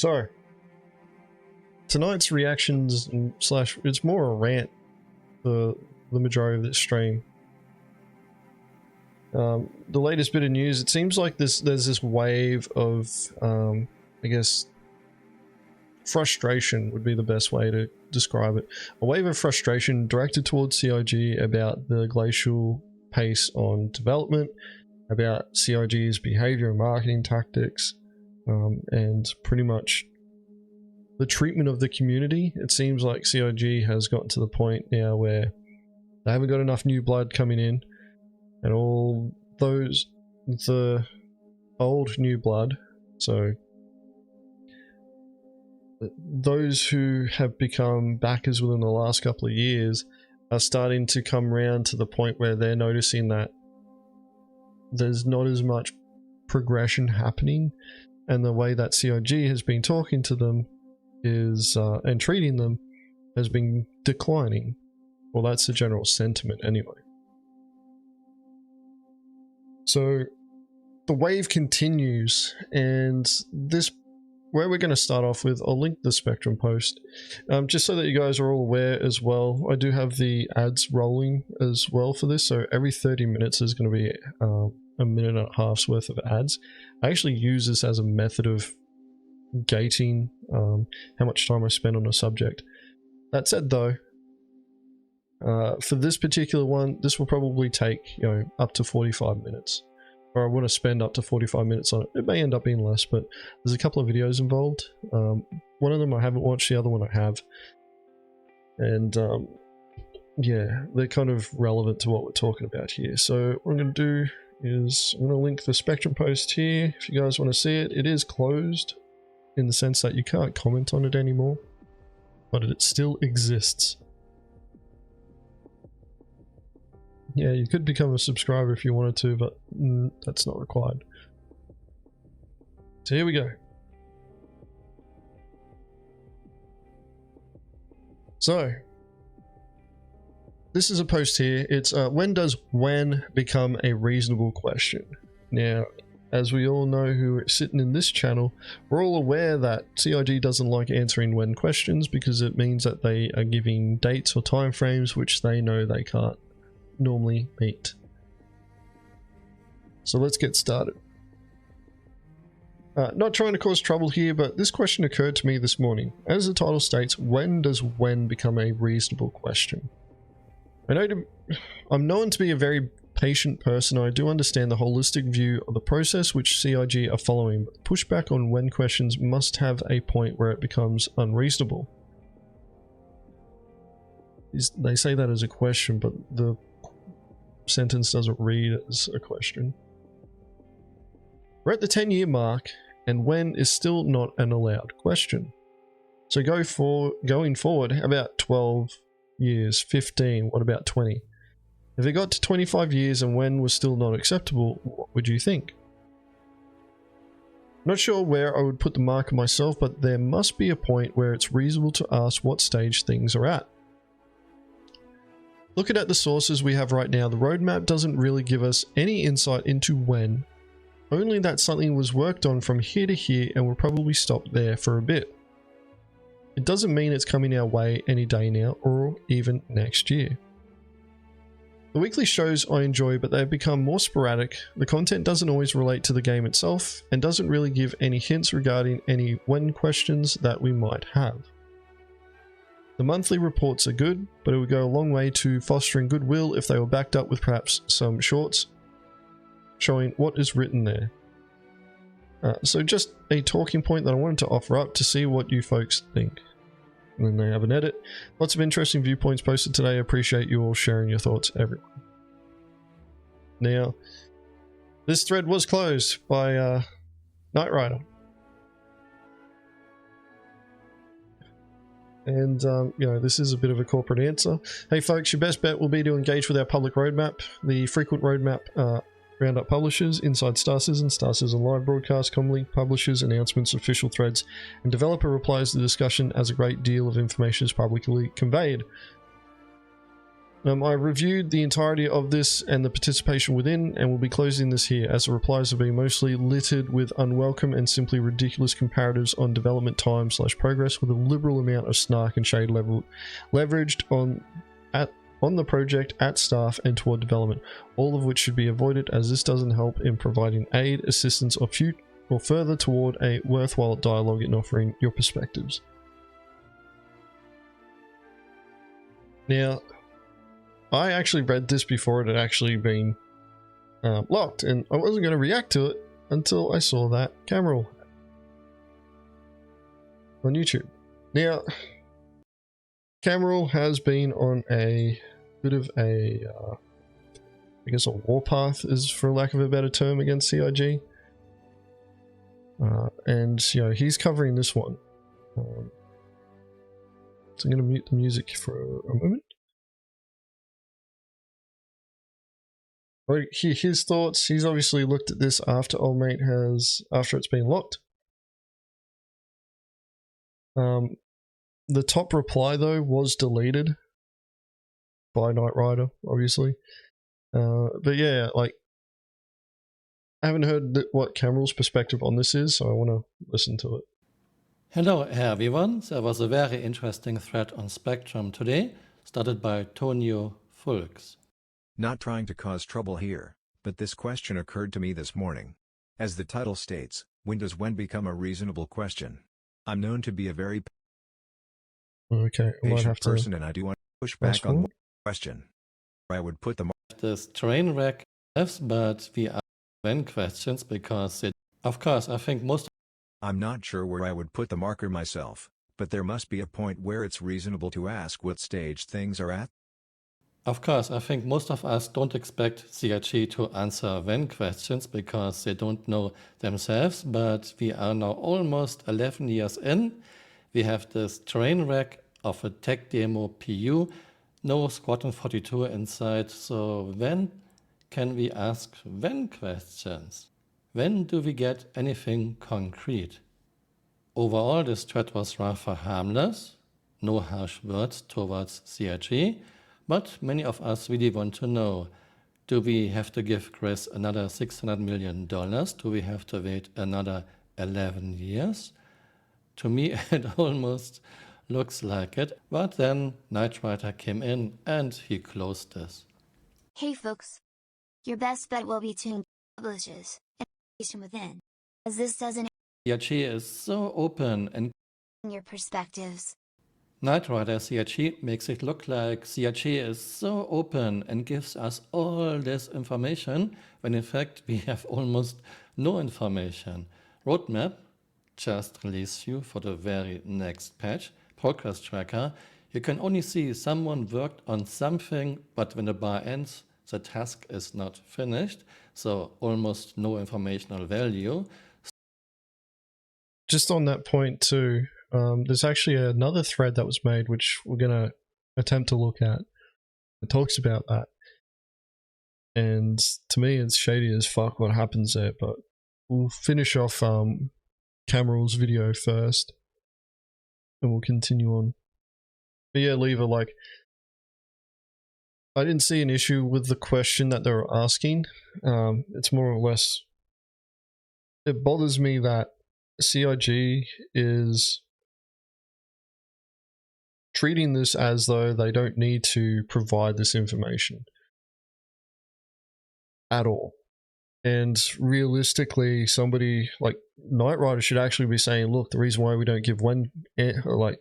So, tonight's reactions slash, it's more a rant for the majority of this stream. The latest bit of news, it seems like there's this wave of, I guess, frustration would be the best way to describe it. A wave of frustration directed towards CIG about the glacial pace on development, about CIG's behavior and marketing tactics, and pretty much the treatment of the community. It seems like CIG has gotten to the point now where they haven't got enough new blood coming in, and all those, the old new blood, so those who have become backers within the last couple of years are starting to come around to the point where they're noticing that there's not as much progression happening, and the way that CIG has been talking to them is and treating them has been declining. Well, that's the general sentiment anyway. So the wave continues, and this, where we're going to start off with, I'll link the Spectrum post, just so that you guys are all aware as well. I do have the ads rolling as well for this, so every 30 minutes is going to be a minute and a half's worth of ads. I actually use this as a method of gating how much time I spend on a subject. That said though, for this particular one, this will probably take, you know, up to 45 minutes. Or I want to spend up to 45 minutes on it. It may end up being less, but there's a couple of videos involved. One of them I haven't watched, the other one I have. And yeah, they're kind of relevant to what we're talking about here. So what I'm going to do is I'm going to link the Spectrum post here. If you guys want to see it, it is closed in the sense that you can't comment on it anymore, but it still exists. Yeah, you could become a subscriber if you wanted to, but that's not required. So here we go. So, this is a post here. It's when does when become a reasonable question? Now, as we all know who are sitting in this channel, we're all aware that CIG doesn't like answering when questions because it means that they are giving dates or time frames which they know they can't normally meet. So let's get started. Not trying to cause trouble here, but this question occurred to me this morning. As the title states, when does when become a reasonable question? I'm known to be a very patient person. I do understand the holistic view of the process which CIG are following, but pushback on when questions must have a point where it becomes unreasonable. They say that as a question, but the sentence doesn't read as a question. We're at the 10-year mark, and when is still not an allowed question. So going forward, how about 12 years, 15, what about 20? If it got to 25 years and when was still not acceptable, what would you think? Not sure where I would put the marker myself, but there must be a point where it's reasonable to ask what stage things are at. Looking at the sources we have right now, the roadmap doesn't really give us any insight into when, only that something was worked on from here to here and will probably stop there for a bit. It doesn't mean it's coming our way any day now or even next year. The weekly shows I enjoy, but they've become more sporadic. The content doesn't always relate to the game itself and doesn't really give any hints regarding any when questions that we might have. The monthly reports are good, but it would go a long way to fostering goodwill if they were backed up with perhaps some shorts showing what is written there. So just a talking point that I wanted to offer up to see what you folks think. And then they have an edit. Lots of interesting viewpoints posted today. I appreciate you all sharing your thoughts, everyone. Now, this thread was closed by Knight Rider. And, you know, this is a bit of a corporate answer. Hey folks, your best bet will be to engage with our public roadmap. The frequent roadmap roundup publishers, Inside Star Citizen, Star Citizen Live Broadcast, commonly publishes announcements, official threads, and developer replies to the discussion as a great deal of information is publicly conveyed. I reviewed the entirety of this and the participation within, and will be closing this here, as the replies have been mostly littered with unwelcome and simply ridiculous comparatives on development time / progress, with a liberal amount of snark and shade leveraged on the project, at staff, and toward development, all of which should be avoided, as this doesn't help in providing aid, assistance, or further toward a worthwhile dialogue in offering your perspectives. Now, I actually read this before it had actually been locked, and I wasn't going to react to it until I saw that camera roll on YouTube. Now, camera roll has been on a bit of a, I guess a warpath, is for lack of a better term, against CIG. And, you know, he's covering this one. So I'm going to mute the music for a moment. His thoughts. He's obviously looked at this after old mate after it's been locked. The top reply though was deleted by Knight Rider, obviously. But yeah, like, I haven't heard what Cameral's perspective on this is, so I want to listen to it. Hello everyone, there was a very interesting thread on Spectrum today, started by Tonio Fulks. Not trying to cause trouble here, but this question occurred to me this morning. As the title states, when does when become a reasonable question? I'm known to be a very patient person, and I do want to push back on one question. I would put the this train wreck, but we are when questions because it, of course, I think most. I'm not sure where I would put the marker myself, but there must be a point where it's reasonable to ask what stage things are at. Of course, I think most of us don't expect CIG to answer when questions because they don't know themselves, but we are now almost 11 years in. We have this train wreck of a tech demo PU, no Squadron 42 inside, so when can we ask when questions? When do we get anything concrete? Overall, this thread was rather harmless, no harsh words towards CIG, but many of us really want to know, do we have to give Chris another $600 million? Do we have to wait another 11 years? To me, it almost looks like it, but then Knight Rider came in and he closed this. Hey folks, your best bet will be to publishes and within, as this doesn't CIG is so open and your perspectives. Knight Rider CIG makes it look like CIG is so open and gives us all this information, when in fact we have almost no information. Roadmap just released you for the very next patch. Progress tracker, you can only see someone worked on something, but when the bar ends, the task is not finished, so almost no informational value. Just on that point too, there's actually another thread that was made which we're going to attempt to look at. It talks about that, and to me it's shady as fuck what happens there, but we'll finish off Cameral's video first and we'll continue on. But yeah, Lever, like, I didn't see an issue with the question that they were asking. It's more or less, it bothers me that CIG is treating this as though they don't need to provide this information at all. And realistically, somebody like Knight Rider should actually be saying, look, the reason why we don't give when, like,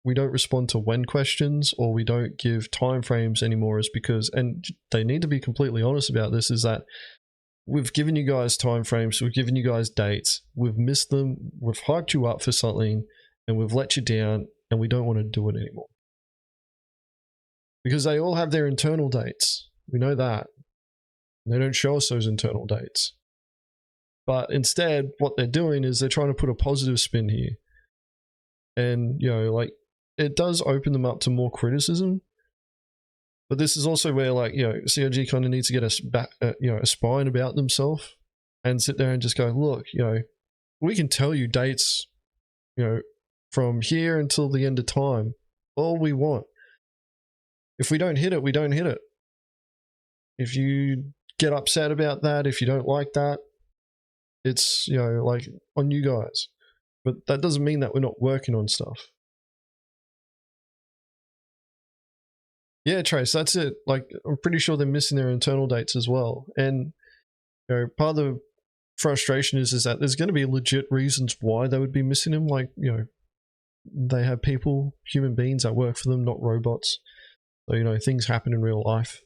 we don't respond to when questions, or we don't give timeframes anymore, is because, and they need to be completely honest about this, is that we've given you guys timeframes, we've given you guys dates, we've missed them, we've hyped you up for something, and we've let you down, and we don't want to do it anymore. Because they all have their internal dates. We know that. They don't show us those internal dates. But instead, what they're doing is they're trying to put a positive spin here. And, you know, like, it does open them up to more criticism. But this is also where, like, you know, CIG kind of needs to get a spine about themselves and sit there and just go, look, you know, we can tell you dates, you know, from here until the end of time, all we want. if we don't hit it, we don't hit it. If you get upset about that, if you don't like that, it's, you know, like, on you guys. But that doesn't mean that we're not working on stuff. Yeah, Trace, that's it. Like, I'm pretty sure they're missing their internal dates as well. And, you know, part of the frustration is that there's going to be legit reasons why they would be missing them. Like, you know, they have people, human beings that work for them, not robots. So, you know, things happen in real life.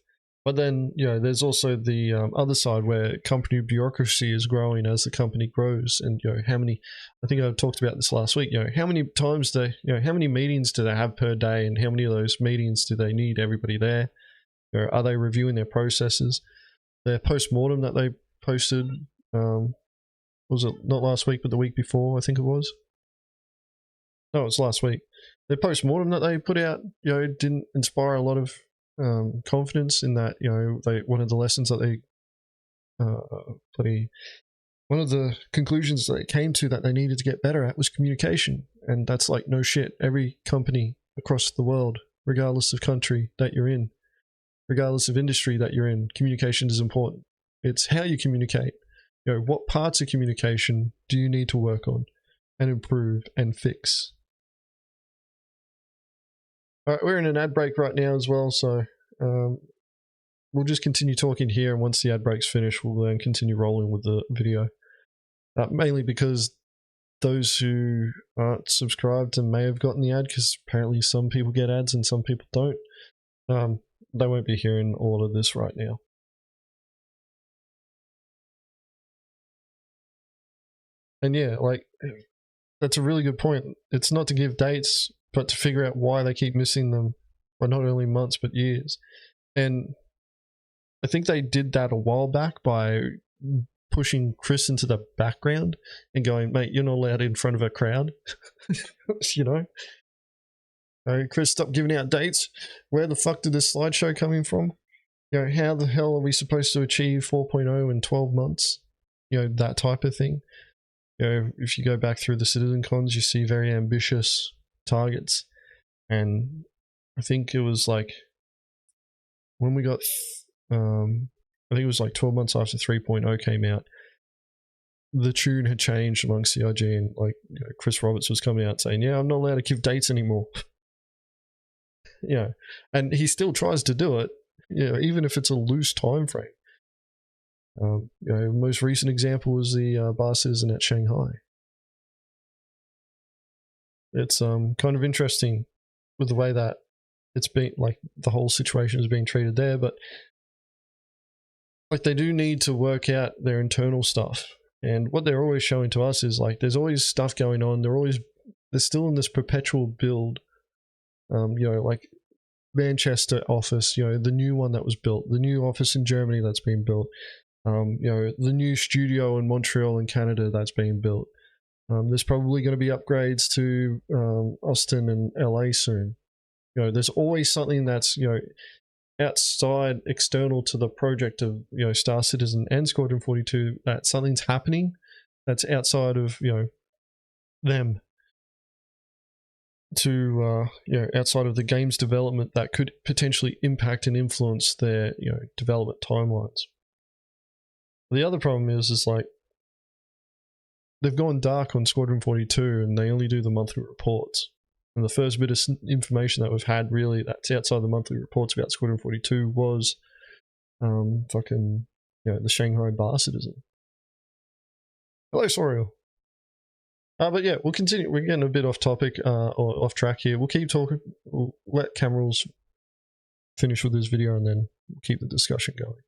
But then, you know, there's also the other side where company bureaucracy is growing as the company grows. And, you know, how many, I think I talked about this last week, you know, how many times they, you know, how many meetings do they have per day, and how many of those meetings do they need everybody there? You know, are they reviewing their processes? Their post-mortem that they posted, was it not last week, but the week before, I think it was? No, it was last week. Their post-mortem that they put out, you know, didn't inspire a lot of confidence in that. You know, one of the lessons that they one of the conclusions that they came to that they needed to get better at was communication. And that's like, no shit, every company across the world, regardless of country that you're in, regardless of industry that you're in, communication is important. It's how you communicate. You know, what parts of communication do you need to work on and improve and fix? All right, we're in an ad break right now as well, so we'll just continue talking here, and once the ad break's finished, we'll then continue rolling with the video. Mainly because those who aren't subscribed and may have gotten the ad, because apparently some people get ads and some people don't, they won't be hearing all of this right now. And yeah, like, that's a really good point. It's not to give dates, but to figure out why they keep missing them for not only months, but years. And I think they did that a while back by pushing Chris into the background and going, mate, you're not allowed in front of a crowd. You know? Chris, stop giving out dates. Where the fuck did this slideshow coming from? You know, how the hell are we supposed to achieve 4.0 in 12 months? You know, that type of thing. You know, if you go back through the citizen cons, you see very ambitious targets. And I think it was like, when we got, I think it was like 12 months after 3.0 came out, the tune had changed among CIG, and like, you know, Chris Roberts was coming out saying, yeah, I'm not allowed to give dates anymore. Yeah, and he still tries to do it, you know, even if it's a loose time frame. You know, most recent example was the bar citizen at Shanghai. It's kind of interesting with the way that it's been, like, the whole situation is being treated there, but like, they do need to work out their internal stuff. And what they're always showing to us is, like, there's always stuff going on. They're still in this perpetual build. You know, like Manchester office, you know, the new one that was built, the new office in Germany that's being built, you know, the new studio in Montreal in Canada that's being built. There's probably going to be upgrades to Austin and LA soon. You know, there's always something that's, you know, outside, external to the project of, you know, Star Citizen and Squadron 42, that something's happening that's outside of, you know, them, to you know, outside of the game's development, that could potentially impact and influence their, you know, development timelines. The other problem is like, they've gone dark on Squadron 42 and they only do the monthly reports. And the first bit of information that we've had, really, that's outside the monthly reports about Squadron 42 was fucking, you know, the Shanghai bar citizen. Hello, Soriel. But yeah, we'll continue. We're getting a bit off topic, or off track here. We'll keep talking. We'll let Camerals finish with this video, and then we'll keep the discussion going.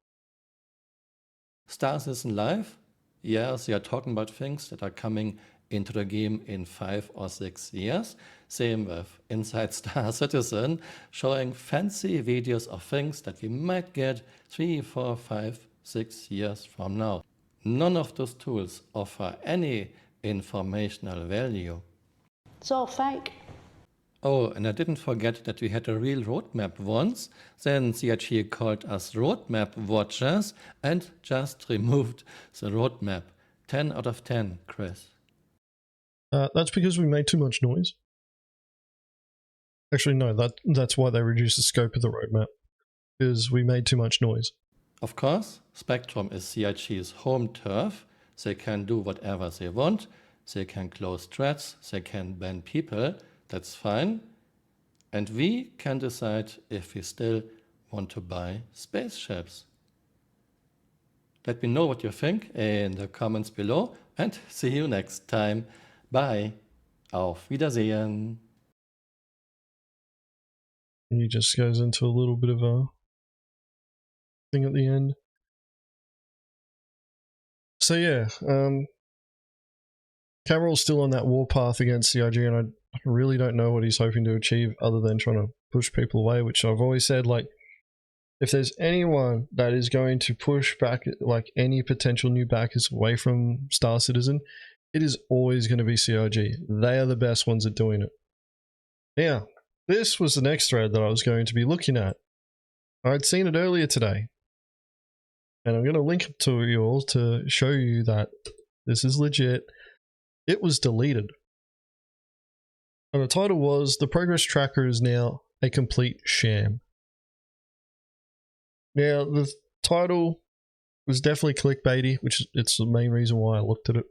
Star Citizen Live? Yes, we are talking about things that are coming into the game in 5 or 6 years. Same with Inside Star Citizen, showing fancy videos of things that we might get 3, 4, 5, 6 years from now. None of those tools offer any informational value. It's all fake. Oh, and I didn't forget that we had a real roadmap once. Then CIG called us roadmap watchers and just removed the roadmap. 10 out of 10, Chris. That's because we made too much noise. Actually, no, that's why they reduced the scope of the roadmap, because we made too much noise. Of course, Spectrum is CIG's home turf. They can do whatever they want. They can close threads, they can ban people, that's fine. And we can decide if we still want to buy spaceships. Let me know what you think in the comments below and see you next time. Bye. Auf Wiedersehen. And he just goes into a little bit of a thing at the end. So yeah, Cameral's still on that warpath against CIG, and I really don't know what he's hoping to achieve other than trying to push people away, which I've always said, like, if there's anyone that is going to push back, like, any potential new backers away from Star Citizen, it is always going to be CIG. They are the best ones at doing it. Now, this was the next thread that I was going to be looking at. I'd seen it earlier today, and I'm going to link it to you all to show you that this is legit. It was deleted. And the title was, "The Progress Tracker is now a complete sham." Now, the title was definitely clickbaity, which it's the main reason why I looked at it.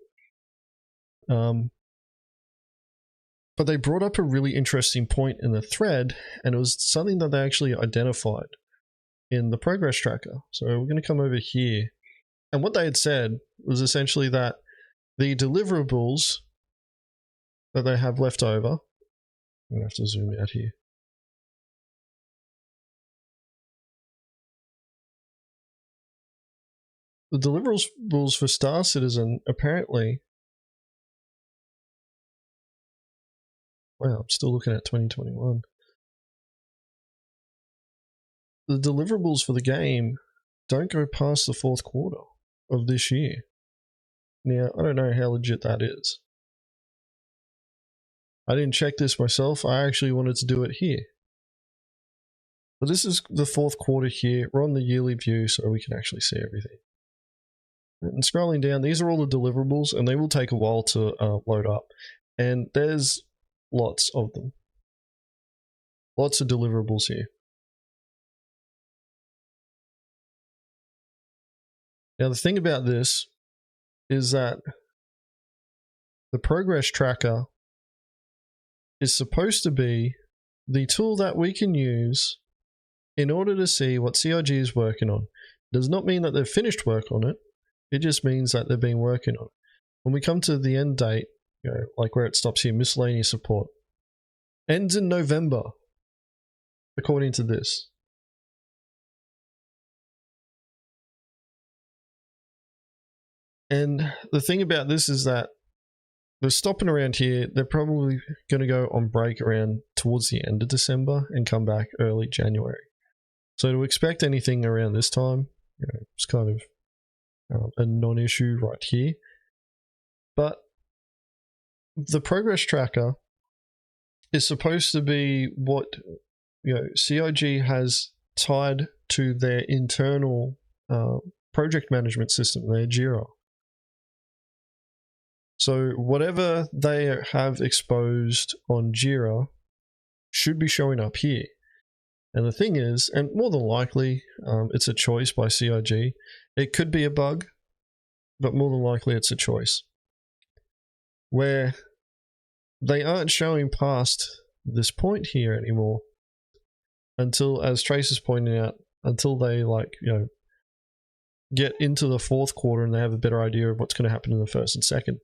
But they brought up a really interesting point in the thread, and it was something that they actually identified in the progress tracker. So we're going to come over here. And what they had said was essentially that the deliverables that they have left over, I'm going to have to zoom out here. The deliverables for Star Citizen apparently, wow, I'm still looking at 2021. The deliverables for the game don't go past the fourth quarter of this year. Now, I don't know how legit that is. I didn't check this myself. I actually wanted to do it here. But this is the fourth quarter here. We're on the yearly view, so we can actually see everything. And scrolling down, these are all the deliverables, and they will take a while to load up. And there's lots of them. Lots of deliverables here. Now, the thing about this is that the progress tracker is supposed to be the tool that we can use in order to see what CIG is working on. It does not mean that they've finished work on it. It just means that they've been working on it. When we come to the end date, you know, like where it stops here, miscellaneous support, ends in November, according to this. And the thing about this is that they're stopping around here. They're probably going to go on break around towards the end of December and come back early January. So to expect anything around this time, you know, it's kind of a non-issue right here. But the progress tracker is supposed to be what, you know, CIG has tied to their internal project management system, their Jira. So whatever they have exposed on Jira should be showing up here. And the thing is, and more than likely, it's a choice by CIG. It could be a bug, but more than likely it's a choice. Where they aren't showing past this point here anymore until, as Trace is pointing out, until they, like, you know, get into the fourth quarter and they have a better idea of what's going to happen in the first and second.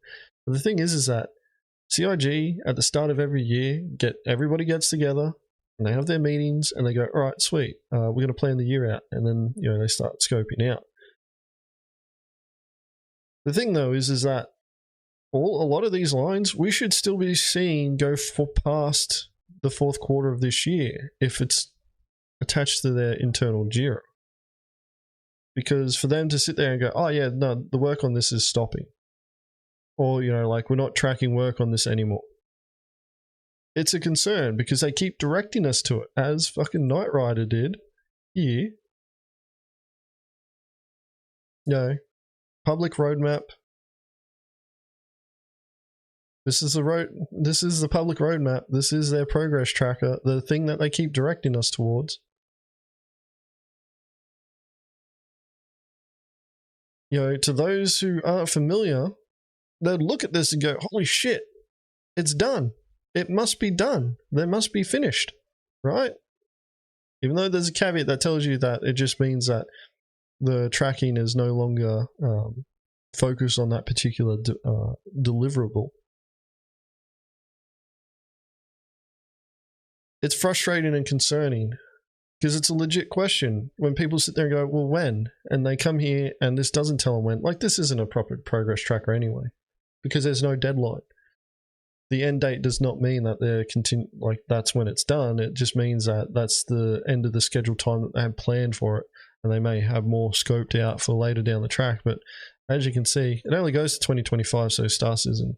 But the thing is that CIG at the start of every year, everybody gets together and they have their meetings and they go, all right, sweet, we're going to plan the year out, and then, you know, they start scoping out. The thing though is that a lot of these lines we should still be seeing go past the fourth quarter of this year if it's attached to their internal Jira. Because for them to sit there and go, oh yeah, no, the work on this is stopping. Or, you know, like, we're not tracking work on this anymore. It's a concern because they keep directing us to it, as fucking Knight Rider did here. You know, public roadmap. This is the road. This is the public roadmap. This is their progress tracker, the thing that they keep directing us towards. You know, to those who aren't familiar, they'd look at this and go, holy shit, it's done. It must be done. They must be finished, right? Even though there's a caveat that tells you that it just means that the tracking is no longer focused on that particular deliverable. It's frustrating and concerning because it's a legit question when people sit there and go, well, when? And they come here and this doesn't tell them when. Like, this isn't a proper progress tracker anyway because there's no deadline. The end date does not mean that they're like that's when it's done. It just means that that's the end of the scheduled time that they have planned for it, and they may have more scoped out for later down the track. But as you can see, it only goes to 2025, so Star Citizen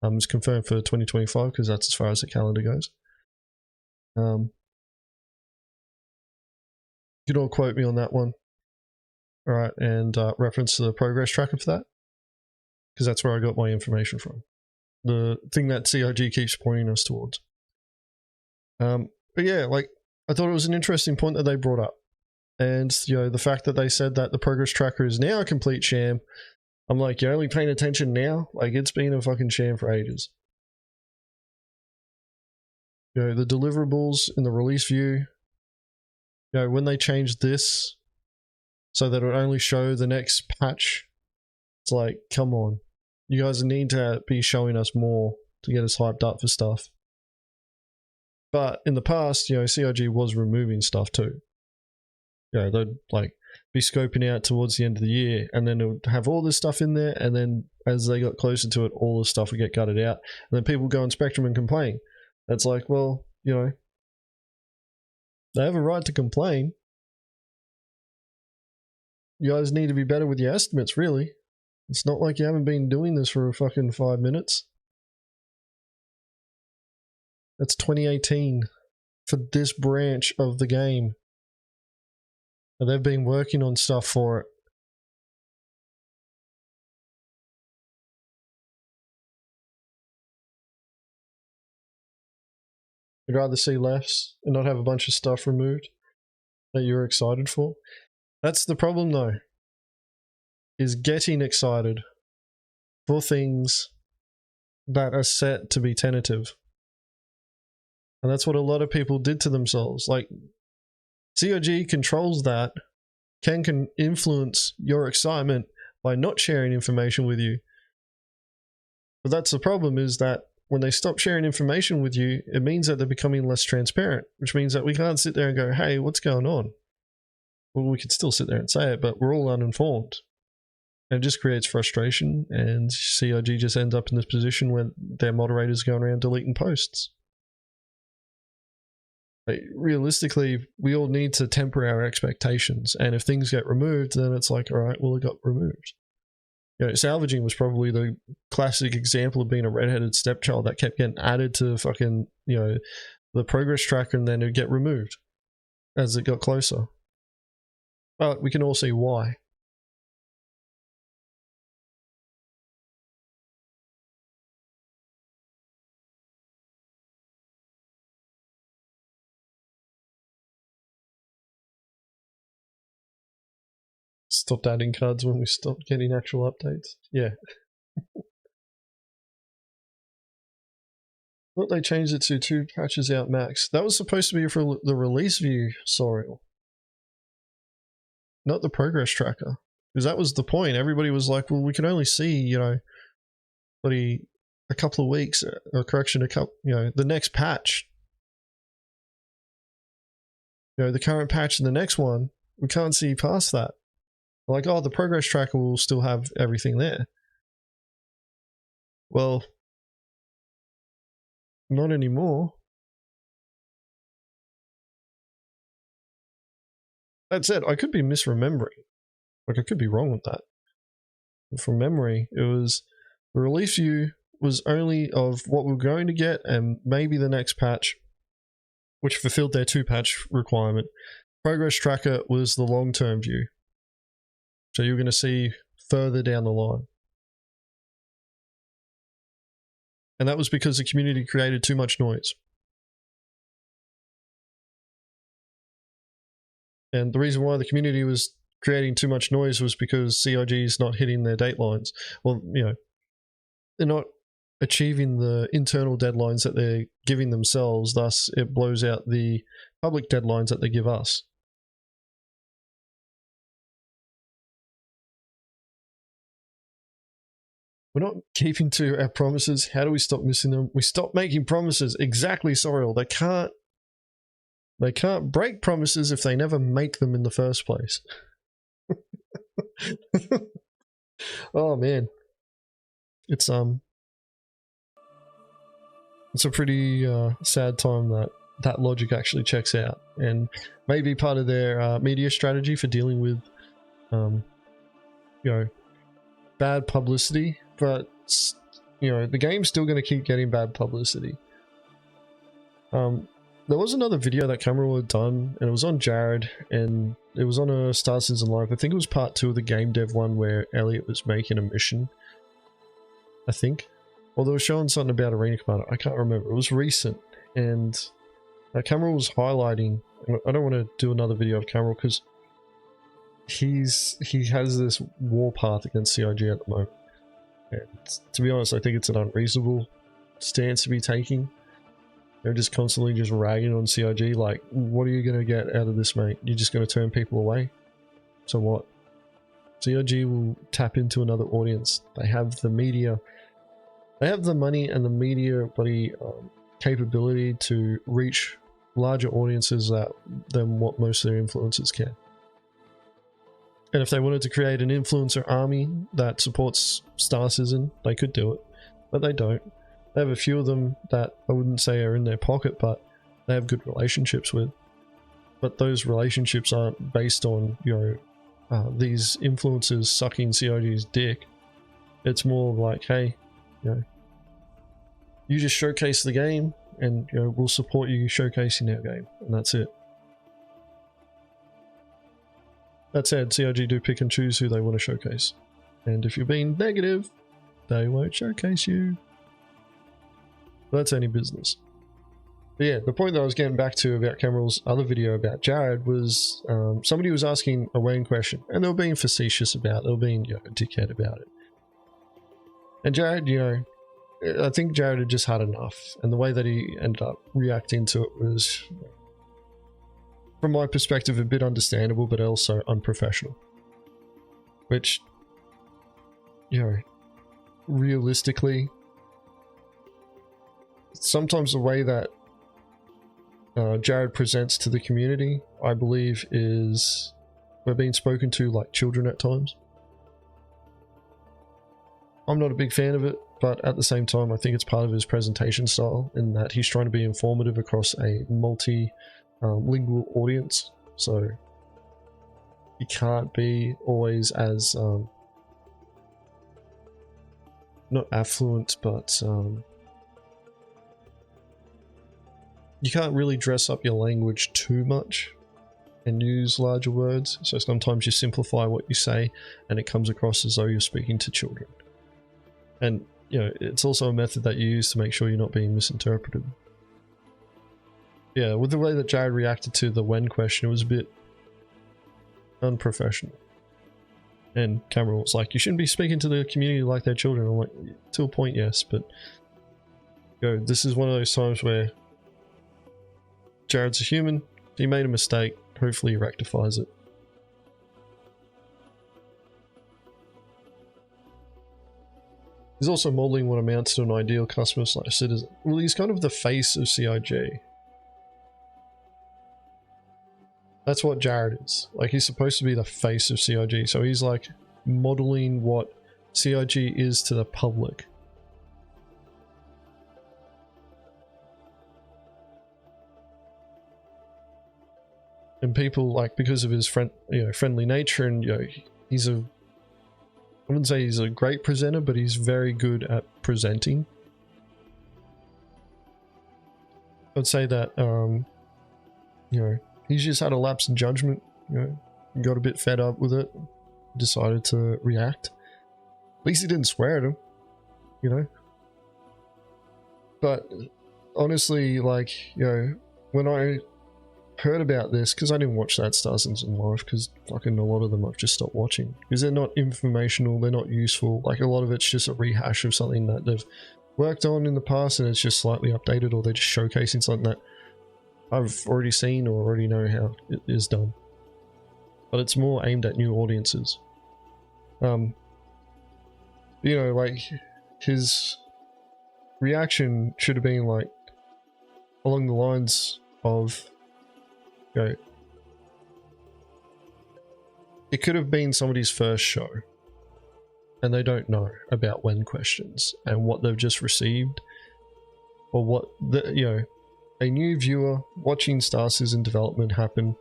is confirmed for 2025 because that's as far as the calendar goes. You can all quote me on that one. All right, and reference the progress tracker for that because that's where I got my information from. The thing that CIG keeps pointing us towards. But yeah, like, I thought it was an interesting point that they brought up. And, you know, the fact that they said that the progress tracker is now a complete sham, I'm like, you're only paying attention now? Like, it's been a fucking sham for ages. You know, the deliverables in the release view, you know, when they changed this so that it would only show the next patch, it's like, come on. You guys need to be showing us more to get us hyped up for stuff. But in the past, you know, CIG was removing stuff too. You know, they'd like be scoping out towards the end of the year and then it would have all this stuff in there, and then as they got closer to it, all the stuff would get gutted out. And then people go on Spectrum and complain. That's like, well, you know, they have a right to complain. You guys need to be better with your estimates, really. It's not like you haven't been doing this for a fucking 5 minutes. That's 2018 for this branch of the game. And they've been working on stuff for it. I'd rather see less and not have a bunch of stuff removed that you're excited for. That's the problem though, is getting excited for things that are set to be tentative. And that's what a lot of people did to themselves. Like, COG controls that, can influence your excitement by not sharing information with you. But that's the problem, is that when they stop sharing information with you, it means that they're becoming less transparent, which means that we can't sit there and go, hey, what's going on? Well, we could still sit there and say it, but we're all uninformed. And it just creates frustration, and CIG just ends up in this position where their moderators going around deleting posts. Like, realistically, we all need to temper our expectations, and if things get removed, then it's like, all right, well, it got removed. You know, salvaging was probably the classic example of being a redheaded stepchild that kept getting added to fucking, you know, the progress tracker, and then it'd get removed as it got closer. But we can all see why. Stopped adding cards when we stopped getting actual updates. Yeah. Thought they changed it to 2 patches out max. That was supposed to be for the release view, Sorial. Not the progress tracker. Because that was the point. Everybody was like, well, we can only see, you know, a couple of weeks, or correction, you know, the next patch. You know, the current patch and the next one, we can't see past that. Like, oh, the progress tracker will still have everything there. Well, not anymore. That said, I could be misremembering. Like, I could be wrong with that. But from memory, it was the release view was only of what we're going to get and maybe the next patch, which fulfilled their 2-patch requirement. Progress tracker was the long-term view. So you're going to see further down the line. And that was because the community created too much noise. And the reason why the community was creating too much noise was because CIG is not hitting their datelines. Well, you know, they're not achieving the internal deadlines that they're giving themselves, thus it blows out the public deadlines that they give us. We're not keeping to our promises. How do we stop missing them? We stop making promises. Exactly, Sorrel. They can't break promises if they never make them in the first place. Oh man. It's a pretty sad time that logic actually checks out, and maybe part of their media strategy for dealing with you know, bad publicity. But you know, the game's still going to keep getting bad publicity. There was another video that Cameron had done, and it was on Jared, and it was on a Star Citizen Live. I think it was part 2 of the game dev one where Elliot was making a mission, I think. Well, they were showing something about Arena Commander. I can't remember. It was recent, and Cameron was highlighting. I don't want to do another video of Cameron because he has this warpath against CIG at the moment. And to be honest, I think it's an unreasonable stance to be taking. They're just constantly just ragging on CIG. Like, what are you going to get out of this, mate? You're just going to turn people away? So what? CIG will tap into another audience. They have the media. They have the money and the media capability to reach larger audiences than what most of their influencers can. And if they wanted to create an influencer army that supports Star Citizen, they could do it. But they don't. They have a few of them that I wouldn't say are in their pocket, but they have good relationships with. But those relationships aren't based on, you know, these influencers sucking CIG's dick. It's more like, hey, you know, you just showcase the game, and you know, we'll support you showcasing our game, and that's it. That said, CIG do pick and choose who they want to showcase, and if you're being negative, they won't showcase you. That's any business. But yeah, the point that I was getting back to about Cameral's other video about Jared was somebody was asking a Wayne question, and they were being facetious about it. They were being, you know, a dickhead about it. And Jared, you know, I think Jared had just had enough, and the way that he ended up reacting to it was, from my perspective, a bit understandable, but also unprofessional. Which, you know, realistically, sometimes the way that Jared presents to the community, I believe, is we're being spoken to like children at times. I'm not a big fan of it, but at the same time, I think it's part of his presentation style in that he's trying to be informative across a multi-lingual audience. So he can't be always as not affluent, but you can't really dress up your language too much and use larger words. So sometimes you simplify what you say and it comes across as though you're speaking to children. And, you know, it's also a method that you use to make sure you're not being misinterpreted. Yeah, with the way that Jared reacted to the when question, it was a bit unprofessional. And Cameron was like, you shouldn't be speaking to the community like they're children. I'm like, to a point, yes, but you know, this is one of those times where Jared's a human. He made a mistake. Hopefully he rectifies it. He's also modeling what amounts to an ideal customer/citizen. Well, he's kind of the face of CIG. That's what Jared is. Like, he's supposed to be the face of CIG. So he's like modeling what CIG is to the public. And people, like, because of his friendly nature, and, you know, he's a, I wouldn't say he's a great presenter, but he's very good at presenting. I'd say that, you know, he's just had a lapse in judgment, you know, got a bit fed up with it, decided to react. At least he didn't swear at him, you know. But honestly, like, you know, when I heard about this, because I didn't watch that Star Citizen live, because fucking a lot of them I've just stopped watching, because they're not informational, they're not useful. Like, a lot of it's just a rehash of something that they've worked on in the past and it's just slightly updated, or they're just showcasing something that I've already seen or already know how it is done. But it's more aimed at new audiences. You know, like, his reaction should have been like along the lines of, you know, it could have been somebody's first show and they don't know about when questions and what they've just received, or what the, you know, a new viewer watching Star Citizen development happen,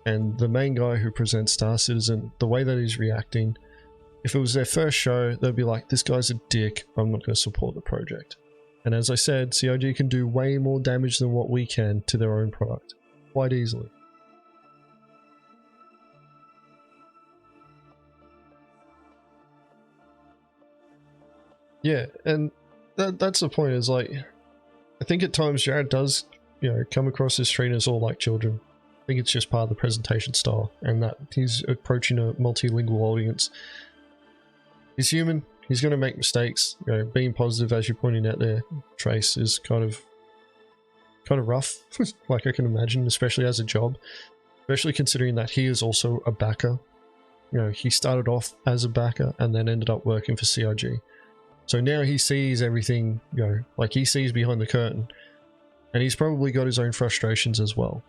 and the main guy who presents Star Citizen, the way that he's reacting, if it was their first show, they'd be like, this guy's a dick, I'm not going to support the project. And as I said, CIG can do way more damage than what we can to their own product, quite easily. Yeah, and that's the point, is like, I think at times Jared does, you know, come across his trainers all like children. I think it's just part of the presentation style, and that he's approaching a multilingual audience. He's human, he's going to make mistakes. You know, being positive, as you're pointing out there, Trace, is kind of rough, like I can imagine, especially as a job, especially considering that he is also a backer. You know, he started off as a backer and then ended up working for CIG. So now he sees everything, you know, like he sees behind the curtain, and he's probably got his own frustrations as well.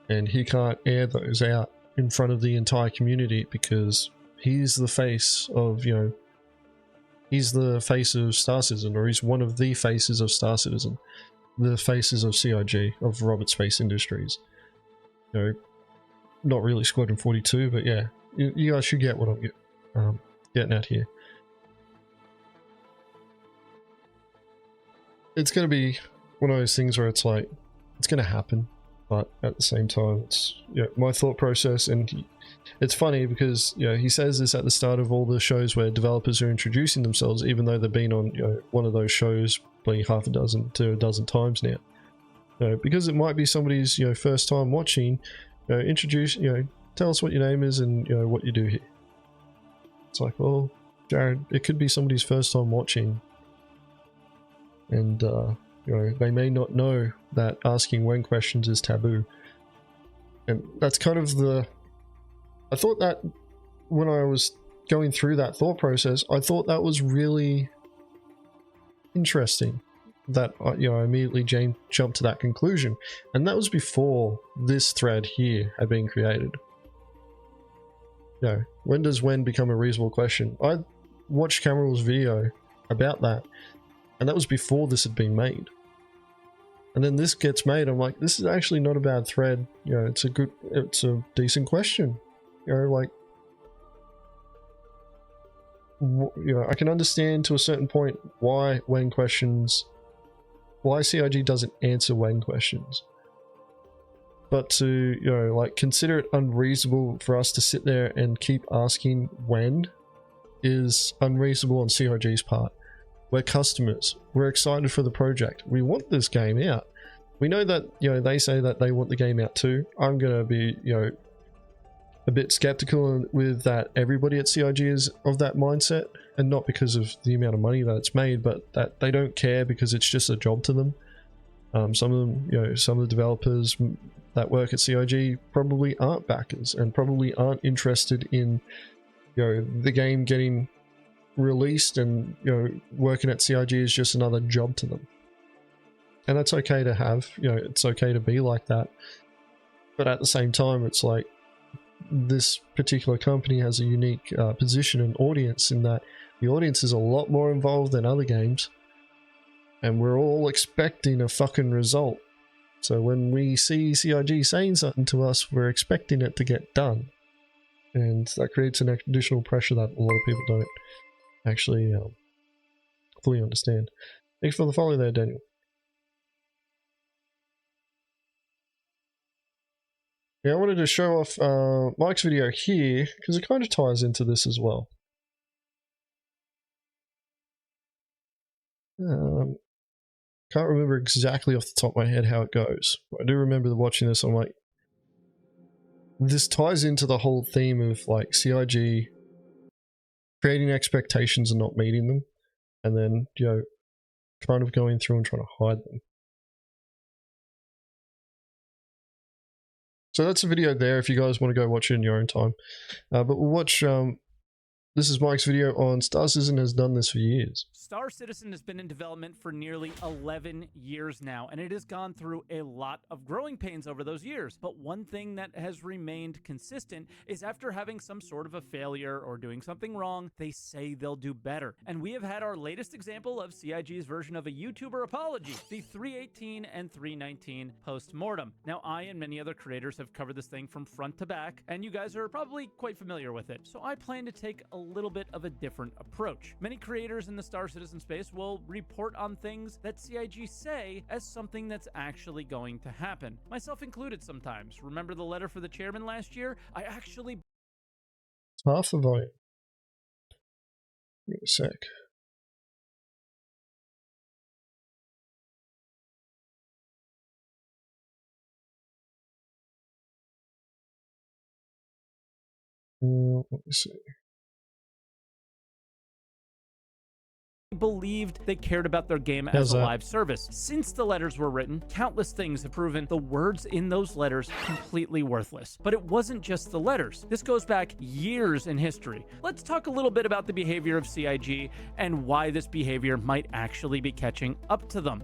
And he can't air those out in front of the entire community because he's the face of, you know, he's the face of Star Citizen, or he's one of the faces of Star Citizen, the faces of CIG, of Robert Space Industries. You know, not really Squadron 42, but yeah, you guys should get what I'm getting at here. It's going to be one of those things where it's like, it's going to happen, but at the same time, it's, you know, my thought process. And it's funny because, you know, he says this at the start of all the shows where developers are introducing themselves, even though they've been on, you know, one of those shows probably half a dozen to a dozen times now. You know, because it might be somebody's, you know, first time watching, you know, introduce, you know, tell us what your name is and, you know, what you do here. It's like, well, Jared, it could be somebody's first time watching. And, you know, they may not know that asking when questions is taboo. And that's kind of the... I thought that when I was going through that thought process, I thought that was really interesting. That, you know, I immediately jumped to that conclusion. And that was before this thread here had been created. You know, when does when become a reasonable question? I watched Cameral's video about that. And that was before this had been made. And then this gets made, I'm like, this is actually not a bad thread. You know, it's a decent question. You know, like, you know, I can understand to a certain point why CIG doesn't answer when questions. But to, you know, like, consider it unreasonable for us to sit there and keep asking when is unreasonable on CIG's part. We're customers. We're excited for the project. We want this game out. We know that, you know, they say that they want the game out too. I'm going to be, you know, a bit skeptical with that everybody at CIG is of that mindset, and not because of the amount of money that it's made, but that they don't care because it's just a job to them. Some of them, you know, some of the developers that work at CIG probably aren't backers and probably aren't interested in, you know, the game getting released, and, you know, working at CIG is just another job to them. And that's okay to have, you know, it's okay to be like that. But at the same time, it's like, this particular company has a unique position and audience, in that the audience is a lot more involved than other games, and we're all expecting a fucking result. So when we see CIG saying something to us, we're expecting it to get done, and that creates an additional pressure that a lot of people don't actually fully understand. Thanks for the follow there, Daniel. Yeah, I wanted to show off Mike's video here because it kind of ties into this as well. Can't remember exactly off the top of my head how it goes. But I do remember watching this. I'm like, this ties into the whole theme of like CIG creating expectations and not meeting them, and then, you know, kind of going through and trying to hide them. So that's a video there if you guys want to go watch it in your own time. But we'll watch, this is Mike's video on Star Citizen has done this for years. Star Citizen has been in development for nearly 11 years now, and it has gone through a lot of growing pains over those years. But one thing that has remained consistent is after having some sort of a failure or doing something wrong, they say they'll do better. And we have had our latest example of CIG's version of a YouTuber apology, the 318 and 319 post-mortem. Now, I and many other creators have covered this thing from front to back, and you guys are probably quite familiar with it. So I plan to take a little bit of a different approach. Many creators in the Star Citizen space will report on things that CIG say as something that's actually going to happen. Myself included sometimes. Remember the letter for the chairman last year? I actually... It's half the volume. Give me a sec. Let me see. believed they cared about their game as a live service. Since the letters were written, countless things have proven the words in those letters completely worthless. But it wasn't just the letters. This goes back years in history. Let's talk a little bit about the behavior of CIG and why this behavior might actually be catching up to them.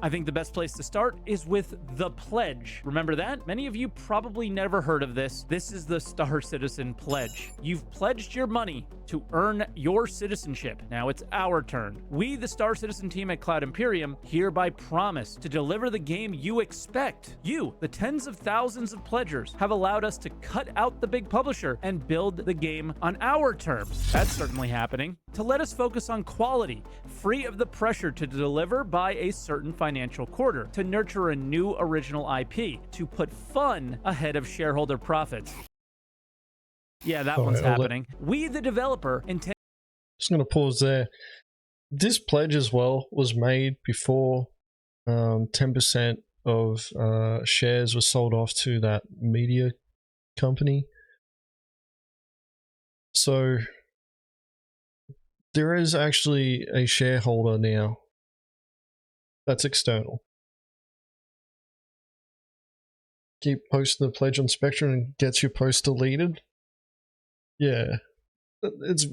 I think the best place to start is with the pledge. Remember that? Many of you probably never heard of this. This is the Star Citizen Pledge. You've pledged your money to earn your citizenship. Now it's our turn. We, the Star Citizen team at Cloud Imperium, hereby promise to deliver the game you expect. You, the tens of thousands of pledgers, have allowed us to cut out the big publisher and build the game on our terms. That's certainly happening. To let us focus on quality, free of the pressure to deliver by a certain financial quarter, to nurture a new original IP, to put fun ahead of shareholder profits. Yeah, that one's happening. We, the developer, intend... Just going to pause there. This pledge as well was made before 10% of shares were sold off to that media company. So there is actually a shareholder now that's external. Keep posting the pledge on Spectrum and gets your post deleted. Yeah, it's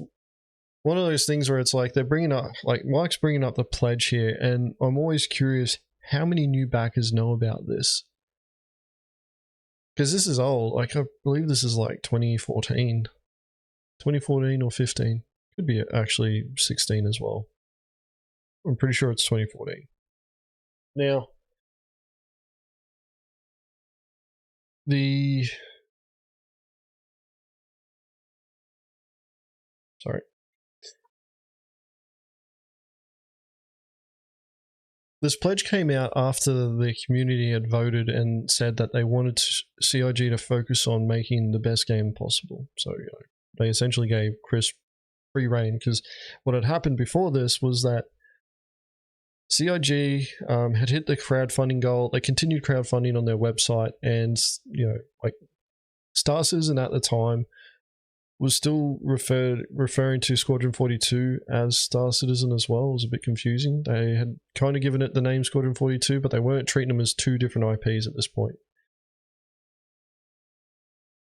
one of those things where it's like they're bringing up, like Mike's bringing up the pledge here, and I'm always curious how many new backers know about this. Because this is old, like I believe this is like 2014 or 15. Could be actually 16 as well. I'm pretty sure it's 2014. Now, this pledge came out after the community had voted and said that they wanted CIG to focus on making the best game possible. So, you know, they essentially gave Chris free reign, because what had happened before this was that CIG had hit the crowdfunding goal. They continued crowdfunding on their website, and, you know, like Star Citizen at the time was still referring to Squadron 42 as Star Citizen as well. It was a bit confusing. They had kind of given it the name Squadron 42, but they weren't treating them as two different IPs at this point.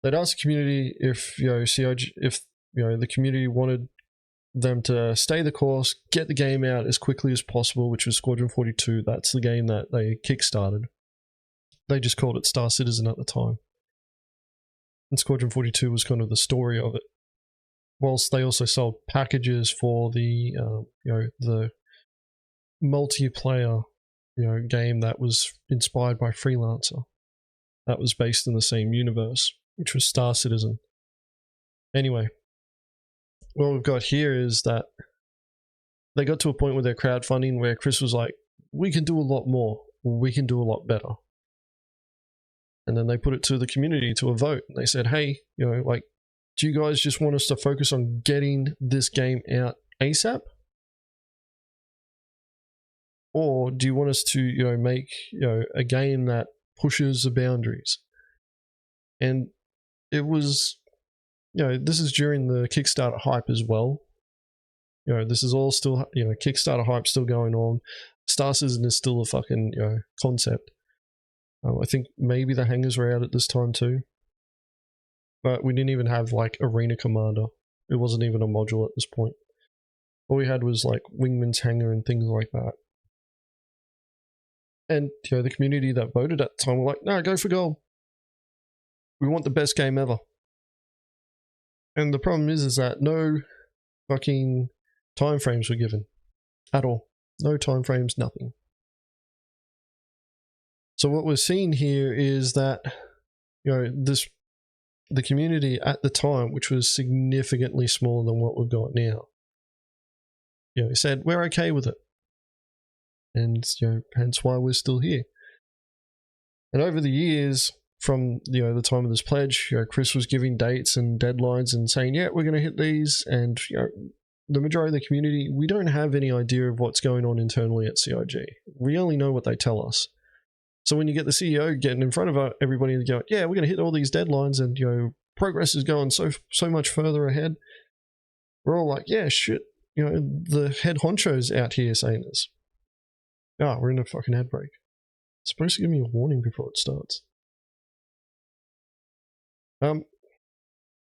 They'd asked the community if, you know, CIG, if, you know, the community wanted them to stay the course, get the game out as quickly as possible, which was Squadron 42. That's the game that they kickstarted. They just called it Star Citizen at the time. And Squadron 42 was kind of the story of it. Whilst they also sold packages for the, you know, the multiplayer, you know, game that was inspired by Freelancer. That was based in the same universe, which was Star Citizen. Anyway, what we've got here is that they got to a point with their crowdfunding where Chris was like, we can do a lot more. We can do a lot better. And then they put it to the community to a vote. They said, hey, you know, like, do you guys just want us to focus on getting this game out ASAP? Or do you want us to, make, a game that pushes the boundaries? And it was, this is during the Kickstarter hype as well. This is all still, Kickstarter hype still going on. Star Citizen is still a fucking, concept. I think maybe the hangars were out at this time too. But we didn't even have, like, Arena Commander. It wasn't even a module at this point. All we had was, like, Wingman's Hangar and things like that. And, the community that voted at the time were like, no, go for gold. We want the best game ever. And the problem is that no fucking timeframes were given. At all. No timeframes, nothing. So what we're seeing here is that, the community at the time, which was significantly smaller than what we've got now, said, we're okay with it. And, hence why we're still here. And over the years, from, the time of this pledge, Chris was giving dates and deadlines and saying, yeah, we're going to hit these. And, the majority of the community, we don't have any idea of what's going on internally at CIG. We only know what they tell us. So when you get the CEO getting in front of everybody and going, yeah, we're going to hit all these deadlines and, progress is going so much further ahead, we're all like, yeah, shit. The head honcho's out here saying this. Ah, we're in a fucking ad break. It's supposed to give me a warning before it starts. I'll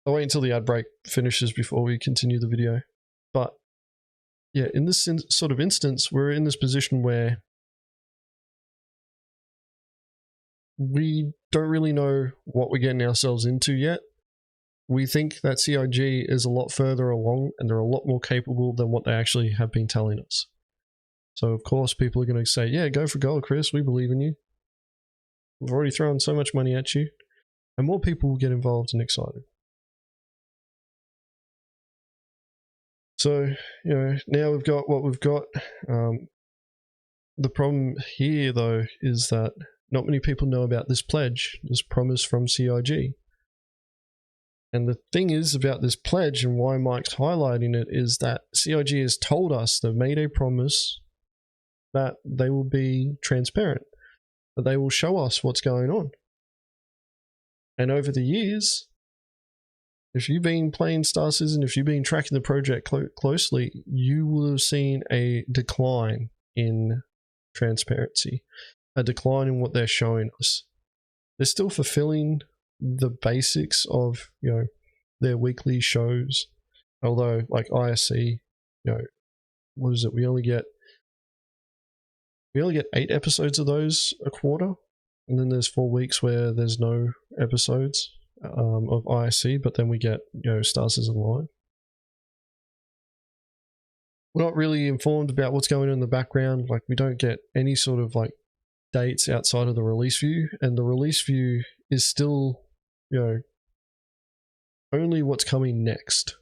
wait until the ad break finishes before we continue the video. But, yeah, in this sort of instance, we're in this position where we don't really know what we're getting ourselves into yet. We think that CIG is a lot further along and they're a lot more capable than what they actually have been telling us. So, of course, people are going to say, yeah, go for gold, Chris. We believe in you. We've already thrown so much money at you. And more people will get involved and excited. So, now we've got what we've got. The problem here, though, is that not many people know about this pledge, this promise from CIG. And the thing is about this pledge and why Mike's highlighting it is that CIG has told us, they've made a promise that they will be transparent, that they will show us what's going on. And over the years, if you've been playing Star Citizen, if you've been tracking the project closely, you will have seen a decline in transparency, a decline in what they're showing us. They're still fulfilling the basics of, their weekly shows. Although, like ISC, what is it? We only get 8 episodes of those a quarter. And then there's 4 weeks where there's no episodes of ISC, but then we get, Star Citizen Live. We're not really informed about what's going on in the background. Like, we don't get any sort of, like, dates outside of the release view. And the release view is still, only what's coming next.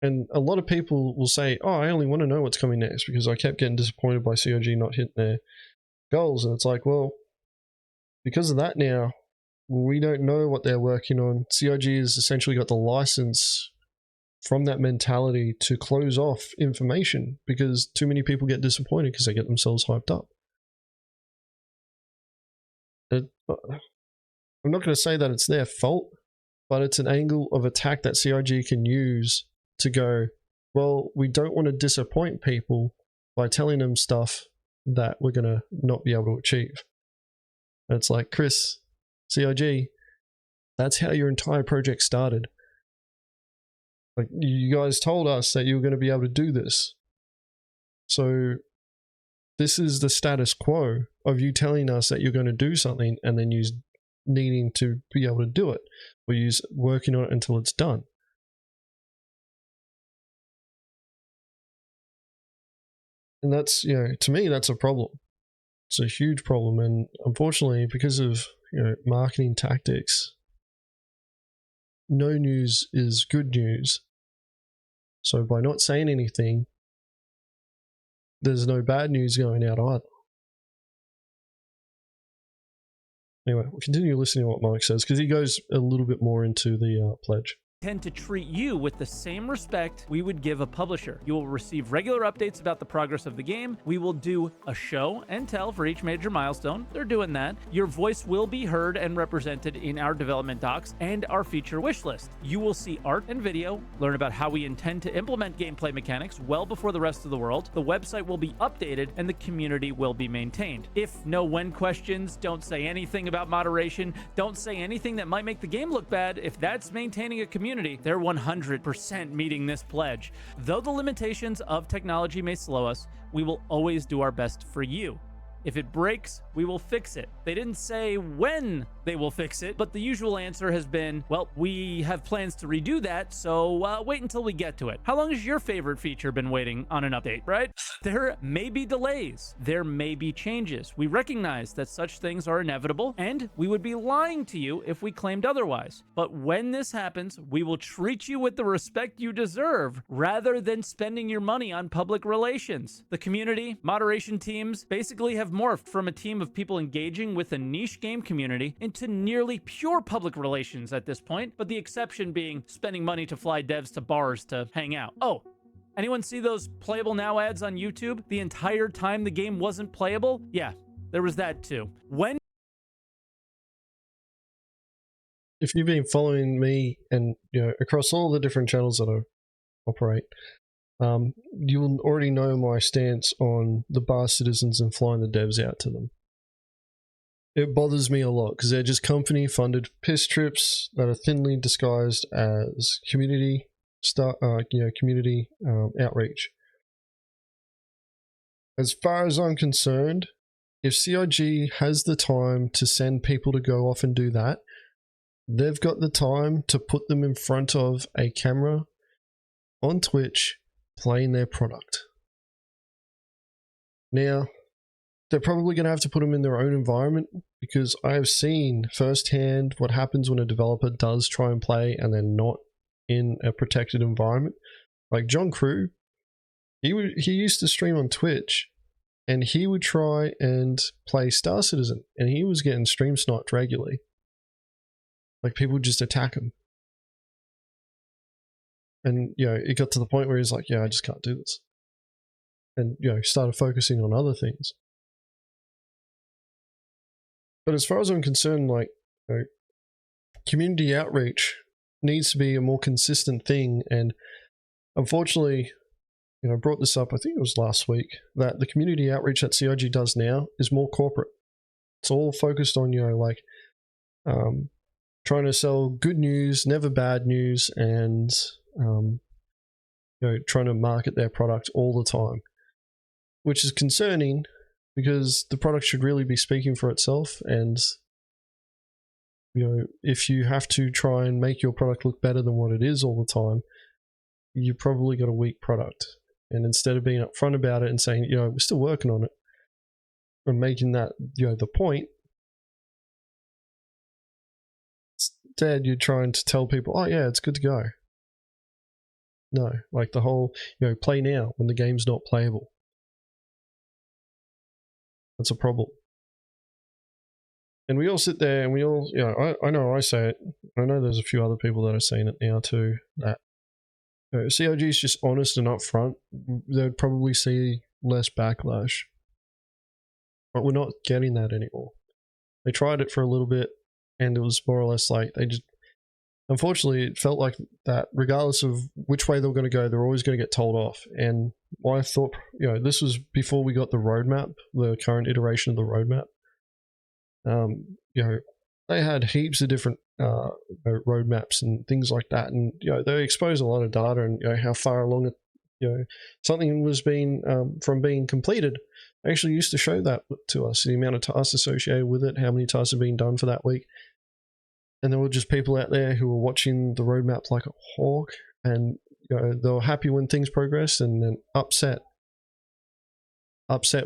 And a lot of people will say, oh, I only want to know what's coming next because I kept getting disappointed by CIG not hitting their goals. And it's like, well, because of that now, we don't know what they're working on. CIG has essentially got the license from that mentality to close off information because too many people get disappointed because they get themselves hyped up. I'm not going to say that it's their fault, but it's an angle of attack that CIG can use to go, well, we don't want to disappoint people by telling them stuff that we're going to not be able to achieve. And it's like, Chris, CIG, that's how your entire project started. Like, you guys told us that you were going to be able to do this. So this is the status quo of you telling us that you're going to do something and then you needing to be able to do it, or you working on it until it's done. And that's, to me, that's a problem. It's a huge problem. And unfortunately, because of, marketing tactics, no news is good news. So by not saying anything, there's no bad news going out either. Anyway, we'll continue listening to what Mike says because he goes a little bit more into the pledge. tend to treat you with the same respect we would give a publisher. You will receive regular updates about the progress of the game. We will do a show and tell for each major milestone. They're doing that. Your voice will be heard and represented in our development docs and our feature wish list. You will see art and video, learn about how we intend to implement gameplay mechanics well before the rest of the world. The website will be updated and the community will be maintained. If no when questions, don't say anything about moderation, don't say anything that might make the game look bad. If that's maintaining a community, they're 100% meeting this pledge. Though the limitations of technology may slow us, we will always do our best for you. If it breaks, we will fix it. They didn't say when they will fix it, but the usual answer has been, well, we have plans to redo that, so wait until we get to it. How long has your favorite feature been waiting on an update, right? There may be delays. There may be changes. We recognize that such things are inevitable, and we would be lying to you if we claimed otherwise. But when this happens, we will treat you with the respect you deserve, rather than spending your money on public relations. The community, moderation teams, basically have morphed from a team of people engaging with a niche game community into nearly pure public relations at this point, but the exception being spending money to fly devs to bars to hang out. Oh, anyone see those Playable Now ads on YouTube the entire time the game wasn't playable? Yeah, there was that too. If you've been following me and across all the different channels that I operate, you will already know my stance on the bar citizens and flying the devs out to them. It bothers me a lot because they're just company-funded piss trips that are thinly disguised as community outreach. As far as I'm concerned, if CIG has the time to send people to go off and do that, they've got the time to put them in front of a camera on Twitch playing their product. Now, they're probably going to have to put them in their own environment, because I have seen firsthand what happens when a developer does try and play and they're not in a protected environment. Like John Crew, he used to stream on Twitch and he would try and play Star Citizen and he was getting stream sniped regularly. Like people would just attack him. And, it got to the point where he's like, yeah, I just can't do this. And, started focusing on other things. But as far as I'm concerned, like, community outreach needs to be a more consistent thing. And unfortunately, I brought this up, I think it was last week, that the community outreach that CIG does now is more corporate. It's all focused on, trying to sell good news, never bad news, and trying to market their product all the time, which is concerning because the product should really be speaking for itself. And if you have to try and make your product look better than what it is all the time, you probably got a weak product. And instead of being upfront about it and saying, we're still working on it, and making that the point, instead you're trying to tell people, oh yeah, it's good to go. No, like the whole, play now when the game's not playable. That's a problem. And we all sit there and we all, I know I say it. I know there's a few other people that are saying it now too, that CIG is just honest and upfront. They'd probably see less backlash. But we're not getting that anymore. They tried it for a little bit and it was more or less like they just, unfortunately, it felt like that regardless of which way they were going to go, they're always going to get told off. And I thought, this was before we got the roadmap, the current iteration of the roadmap. They had heaps of different roadmaps and things like that. And, they exposed a lot of data and how far along it, something was from being completed. They actually used to show that to us, the amount of tasks associated with it, how many tasks have been done for that week. And there were just people out there who were watching the roadmap like a hawk, and they were happy when things progressed and then upset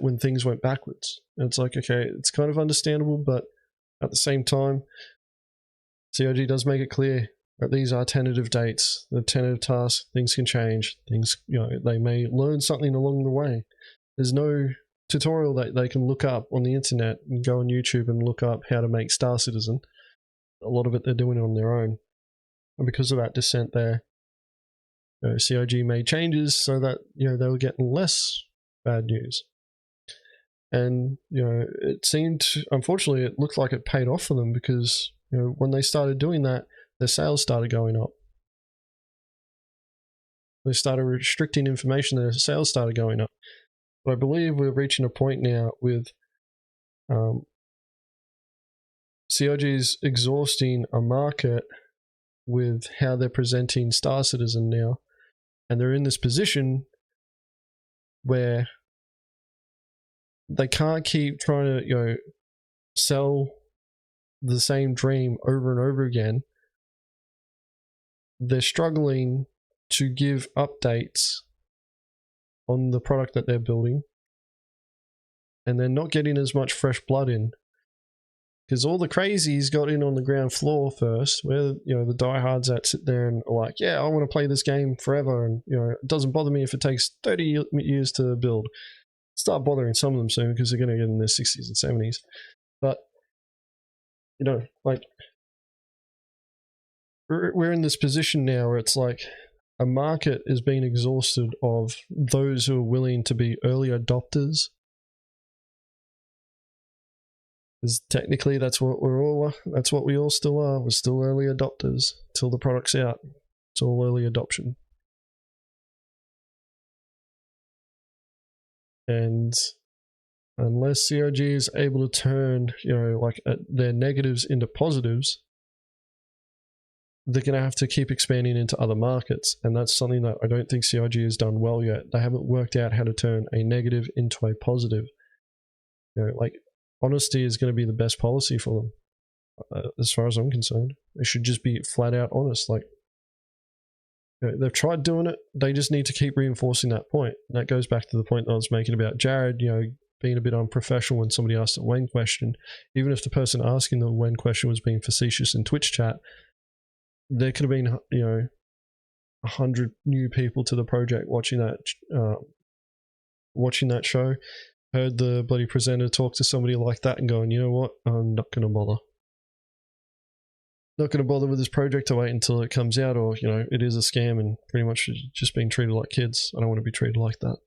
when things went backwards. And it's like, okay, it's kind of understandable, but at the same time, CIG does make it clear that these are tentative dates, the tentative tasks, things can change, things, they may learn something along the way. There's no tutorial that they can look up on the internet and go on YouTube and look up how to make Star Citizen. A lot of it they're doing it on their own. And because of that dissent there, CIG made changes so that, they were getting less bad news. And, it seemed, unfortunately, it looked like it paid off for them because, when they started doing that, their sales started going up. They started restricting information, their sales started going up. But I believe we're reaching a point now with CIG's exhausting a market with how they're presenting Star Citizen now. And they're in this position where they can't keep trying to, sell the same dream over and over again. They're struggling to give updates on the product that they're building. And they're not getting as much fresh blood in. Because all the crazies got in on the ground floor first, where, the diehards that sit there and are like, yeah, I want to play this game forever, and, it doesn't bother me if it takes 30 years to build. Start bothering some of them soon, because they're going to get in their 60s and 70s. But, we're in this position now where it's like a market is being exhausted of those who are willing to be early adopters. Because technically that's what we all still are. We're still early adopters till the product's out. It's all early adoption. And unless CIG is able to turn, their negatives into positives, they're going to have to keep expanding into other markets. And that's something that I don't think CIG has done well yet. They haven't worked out how to turn a negative into a positive. Honesty is going to be the best policy for them, as far as I'm concerned. They should just be flat out honest. They've tried doing it. They just need to keep reinforcing that point. And that goes back to the point that I was making about Jared, being a bit unprofessional when somebody asked a when question. Even if the person asking the when question was being facetious in Twitch chat, there could have been, 100 new people to the project watching that show. Heard the bloody presenter talk to somebody like that and going, you know what, I'm not going to bother. Not going to bother with this project to wait until it comes out, or, it is a scam and pretty much just being treated like kids. I don't want to be treated like that,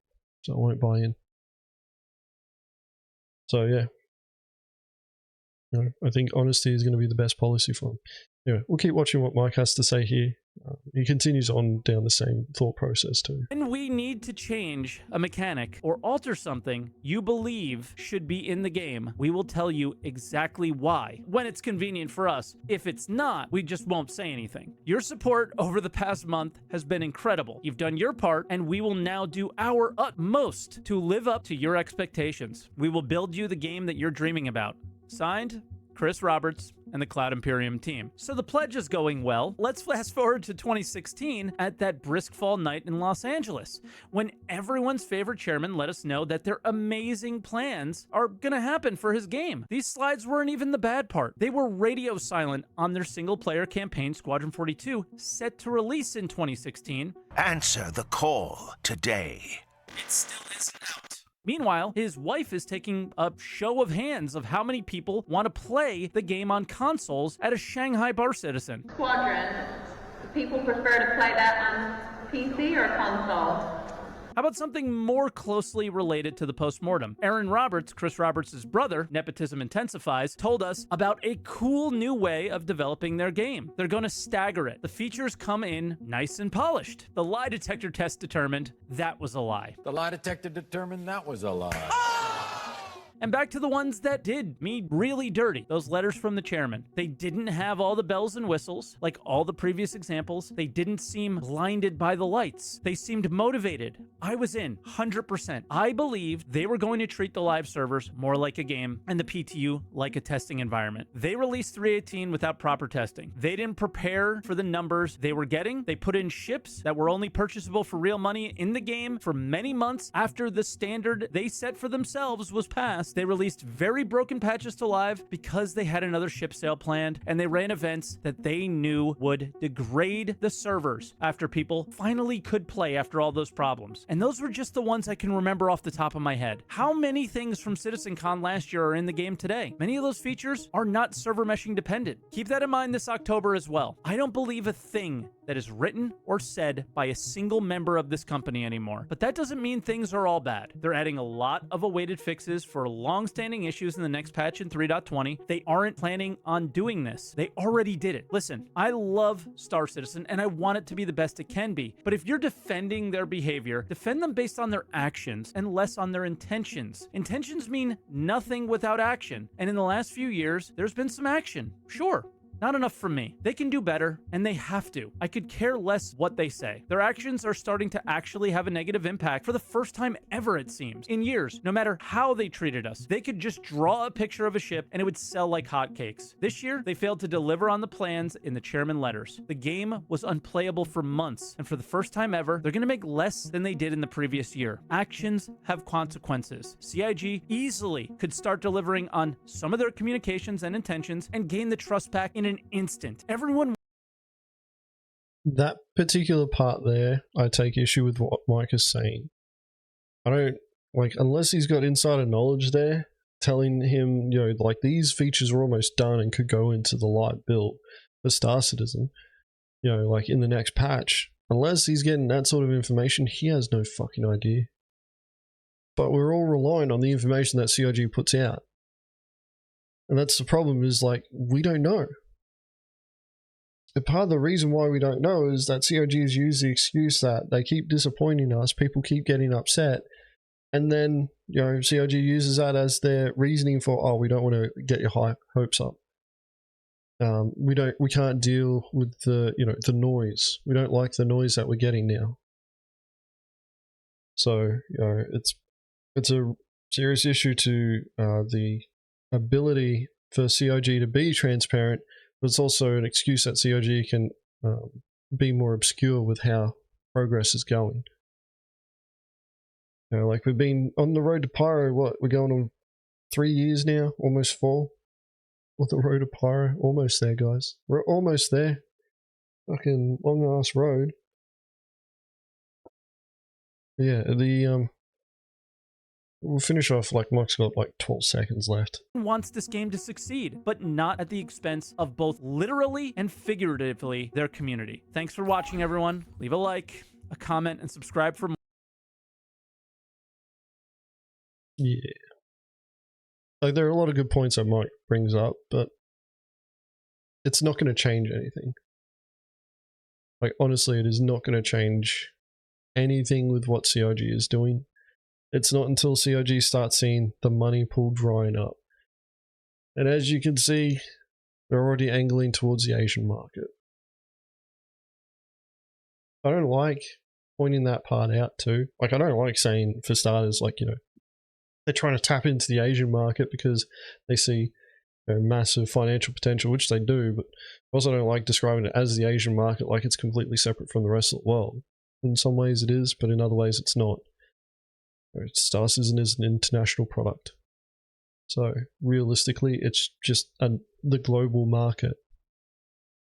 so I won't buy in. So, yeah. I think honesty is going to be the best policy for them. Anyway, we'll keep watching what Mike has to say here. He continues on down the same thought process too. When we need to change a mechanic or alter something you believe should be in the game, we will tell you exactly why, when it's convenient for us. If it's not, we just won't say anything. Your support over the past month has been incredible. You've done your part, and we will now do our utmost to live up to your expectations. We will build you the game that you're dreaming about. Signed, Chris Roberts and the Cloud Imperium team. So the pledge is going well. Let's fast forward to 2016 at that brisk fall night in Los Angeles, when everyone's favorite chairman let us know that their amazing plans are gonna happen for his game. These slides weren't even the bad part. They were radio silent on their single-player campaign, Squadron 42, set to release in 2016. Answer the call today. It still isn't out. Meanwhile, his wife is taking a show of hands of how many people want to play the game on consoles at a Shanghai bar citizen. Squadron, do people prefer to play that on PC or console? How about something more closely related to the postmortem? Aaron Roberts, Chris Roberts' brother, Nepotism Intensifies, told us about a cool new way of developing their game. They're going to stagger it. The features come in nice and polished. The lie detector test determined that was a lie. The lie detector determined that was a lie. And back to the ones that did me really dirty, those letters from the chairman. They didn't have all the bells and whistles, like all the previous examples. They didn't seem blinded by the lights. They seemed motivated. I was in, 100%. I believed they were going to treat the live servers more like a game and the PTU like a testing environment. They released 3.18 without proper testing. They didn't prepare for the numbers they were getting. They put in ships that were only purchasable for real money in the game for many months after the standard they set for themselves was passed. Yes, they released very broken patches to live because they had another ship sale planned, and they ran events that they knew would degrade the servers after people finally could play after all those problems. And those were just the ones I can remember off the top of my head. How many things from CitizenCon last year are in the game today? Many of those features are not server meshing dependent. Keep that in mind this October as well. I don't believe a thing that is written or said by a single member of this company anymore. But that doesn't mean things are all bad. They're adding a lot of awaited fixes for long-standing issues in the next patch in 3.20. They aren't planning on doing this. They already did it. Listen, I love Star Citizen and I want it to be the best it can be. But if you're defending their behavior, defend them based on their actions and less on their intentions. Intentions mean nothing without action. And in the last few years, there's been some action. Sure. Not enough from me. They can do better, and they have to. I could care less what they say. Their actions are starting to actually have a negative impact for the first time ever, it seems. In years, no matter how they treated us, they could just draw a picture of a ship and it would sell like hotcakes. This year, they failed to deliver on the plans in the chairman letters. The game was unplayable for months, and for the first time ever, they're going to make less than they did in the previous year. Actions have consequences. CIG easily could start delivering on some of their communications and intentions and gain the trust back in an instant. Everyone. That particular part there, I take issue with what Mike is saying. I don't, like, unless he's got insider knowledge there, telling him, you know, like, these features are almost done and could go into the light build for Star Citizen, you know, like, in the next patch. Unless he's getting that sort of information, he has no fucking idea. But we're all relying on the information that CIG puts out. And that's the problem, is, like, we don't know. But part of the reason why we don't know is that CIG has used the excuse that they keep disappointing us, people keep getting upset, and then, you know, CIG uses that as their reasoning for, oh, we don't want to get your hopes up. We can't deal with the, you know, the noise. We don't like the noise that we're getting now. So, you know, it's a serious issue to the ability for CIG to be transparent. But it's also an excuse that CIG can be more obscure with how progress is going. You know, like, we've been on the road to Pyro, what, we're going on 3 years now, almost 4. On the road to Pyro, almost there, guys. We're almost there. Fucking long ass road. Yeah, we'll finish off, like, Mike's got like 12 seconds left. Wants this game to succeed, but not at the expense of both literally and figuratively their community. Thanks for watching, everyone. Leave a like, a comment, and subscribe for more. Yeah. Like, there are a lot of good points that Mike brings up, but it's not going to change anything. Like, honestly, it is not going to change anything with what CIG is doing. It's not until CIG starts seeing the money pool drying up. And as you can see, they're already angling towards the Asian market. I don't like pointing that part out too. Like, I don't like saying, for starters, like, you know, they're trying to tap into the Asian market because they see, you know, massive financial potential, which they do, but I also don't like describing it as the Asian market like it's completely separate from the rest of the world. In some ways it is, but in other ways it's not. Star Citizen is an international product. So realistically, it's just the global market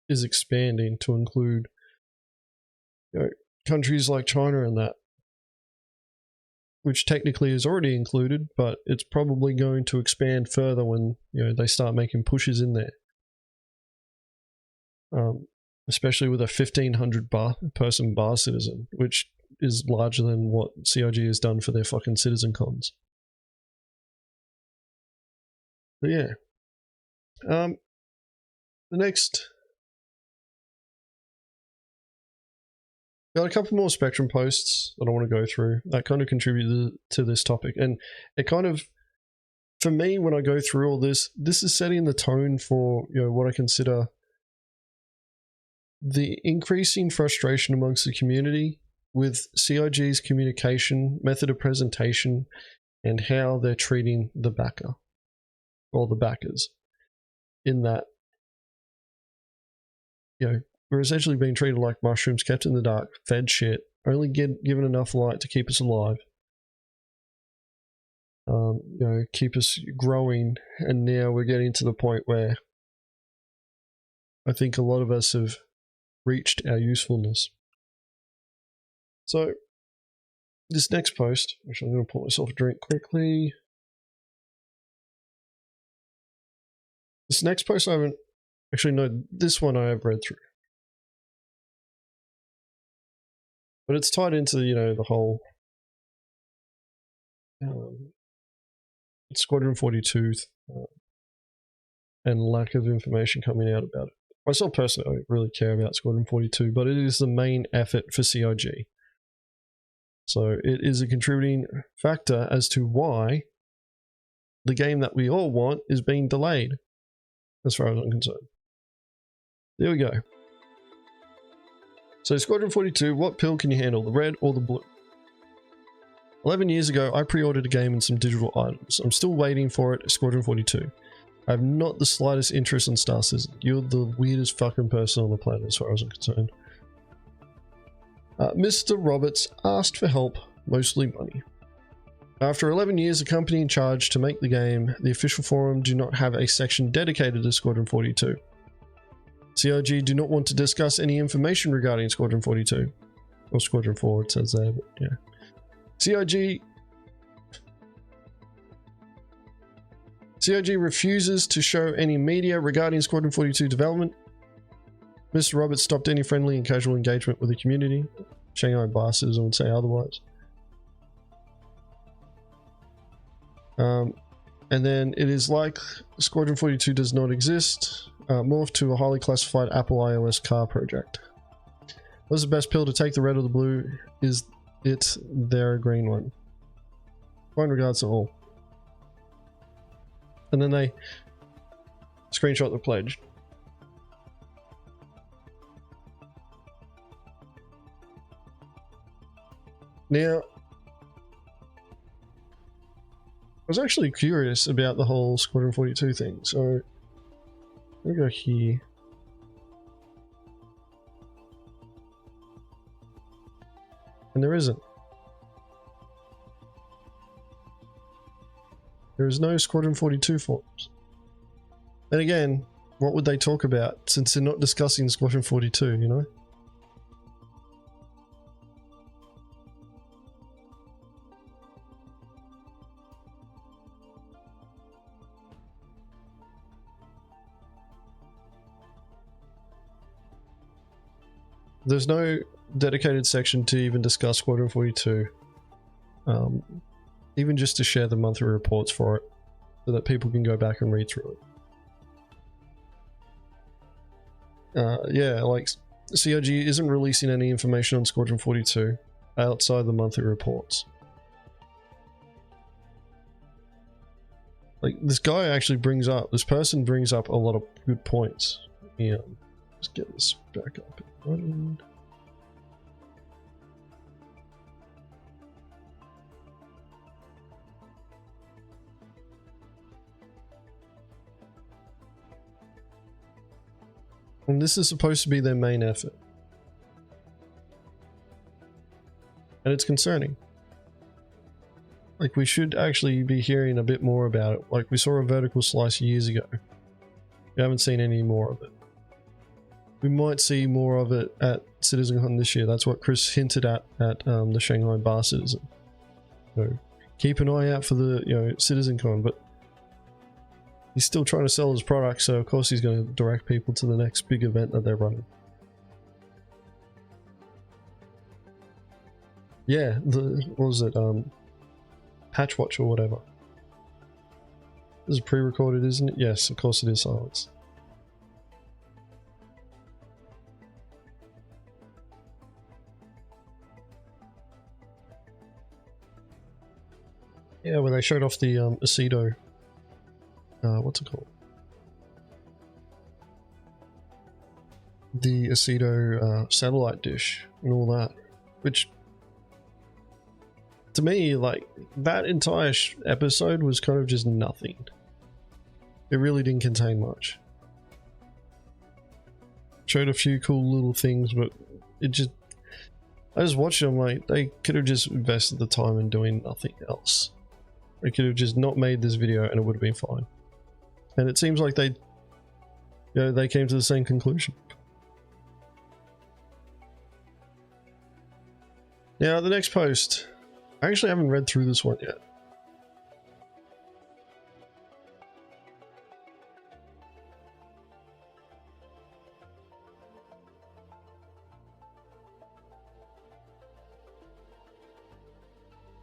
is expanding to include, you know, countries like China and that, which technically is already included, but it's probably going to expand further when, you know, they start making pushes in there. Especially with a 1,500 person bar citizen, which is larger than what CIG has done for their fucking citizen cons. But yeah. The next... Got a couple more Spectrum posts that I want to go through that kind of contributed to this topic. And it kind of, for me, when I go through all this, this is setting the tone for, you know, what I consider the increasing frustration amongst the community with CIG's communication, method of presentation, and how they're treating the backer, or the backers, in that, you know, we're essentially being treated like mushrooms, kept in the dark, fed shit, only given enough light to keep us alive. keep us growing, and now we're getting to the point where I think a lot of us have reached our usefulness. So this next post, which I'm going to pour myself a drink quickly. This next post I haven't actually, no, this one I have read through, but it's tied into the whole Squadron 42 and lack of information coming out about it. Myself personally, I don't really care about Squadron 42, but it is the main effort for CIG. So it is a contributing factor as to why the game that we all want is being delayed, as far as I'm concerned. There we go. So Squadron 42, what pill can you handle, the red or the blue? 11 years ago, I pre-ordered a game and some digital items. I'm still waiting for it, Squadron 42. I have not the slightest interest in Star Citizen. You're the weirdest fucking person on the planet as far as I'm concerned. Mr. Roberts asked for help, mostly money. After 11 years, the company in charge to make the game, the official forum, do not have a section dedicated to Squadron 42. CIG do not want to discuss any information regarding Squadron 42. Or Squadron 4, it says there, but yeah. CIG refuses to show any media regarding Squadron 42 development. Mr. Roberts stopped any friendly and casual engagement with the community. Shanghai bar citizen would say otherwise. And then it is like Squadron 42 does not exist. Morphed to a highly classified Apple iOS car project. What's the best pill to take, the red or the blue? Is it their green one? Kind regards to all. And then they screenshot the pledge. Now, I was actually curious about the whole Squadron 42 thing, so let me go here. And there isn't. There is no Squadron 42 forums. And again, what would they talk about since they're not discussing Squadron 42, you know? There's no dedicated section to even discuss Squadron 42. Even just to share the monthly reports for it, so that people can go back and read through it. Yeah, like CIG isn't releasing any information on Squadron 42 outside the monthly reports. Like, this guy actually brings up, this person brings up a lot of good points. Yeah, let's get this back up and running. And this is supposed to be their main effort. And it's concerning. Like, we should actually be hearing a bit more about it. Like, we saw a vertical slice years ago. We haven't seen any more of it. We might see more of it at CitizenCon this year. That's what Chris hinted at the Shanghai Bar Citizen. So, keep an eye out for the CitizenCon, but he's still trying to sell his product, so of course he's going to direct people to the next big event that they're running. Yeah, what was it? Patch Watch or whatever. This is pre-recorded, isn't it? Yes, of course it is, Silence. Yeah, where they showed off the Aceto. What's it called? The Aceto satellite dish and all that, which to me, like, that entire episode was kind of just nothing. It really didn't contain much. Showed a few cool little things, but it just, I just watched them, like, they could have just invested the time in doing nothing else. I could have just not made this video and it would have been fine. And it seems like they came to the same conclusion. Now, the next post, I actually haven't read through this one yet.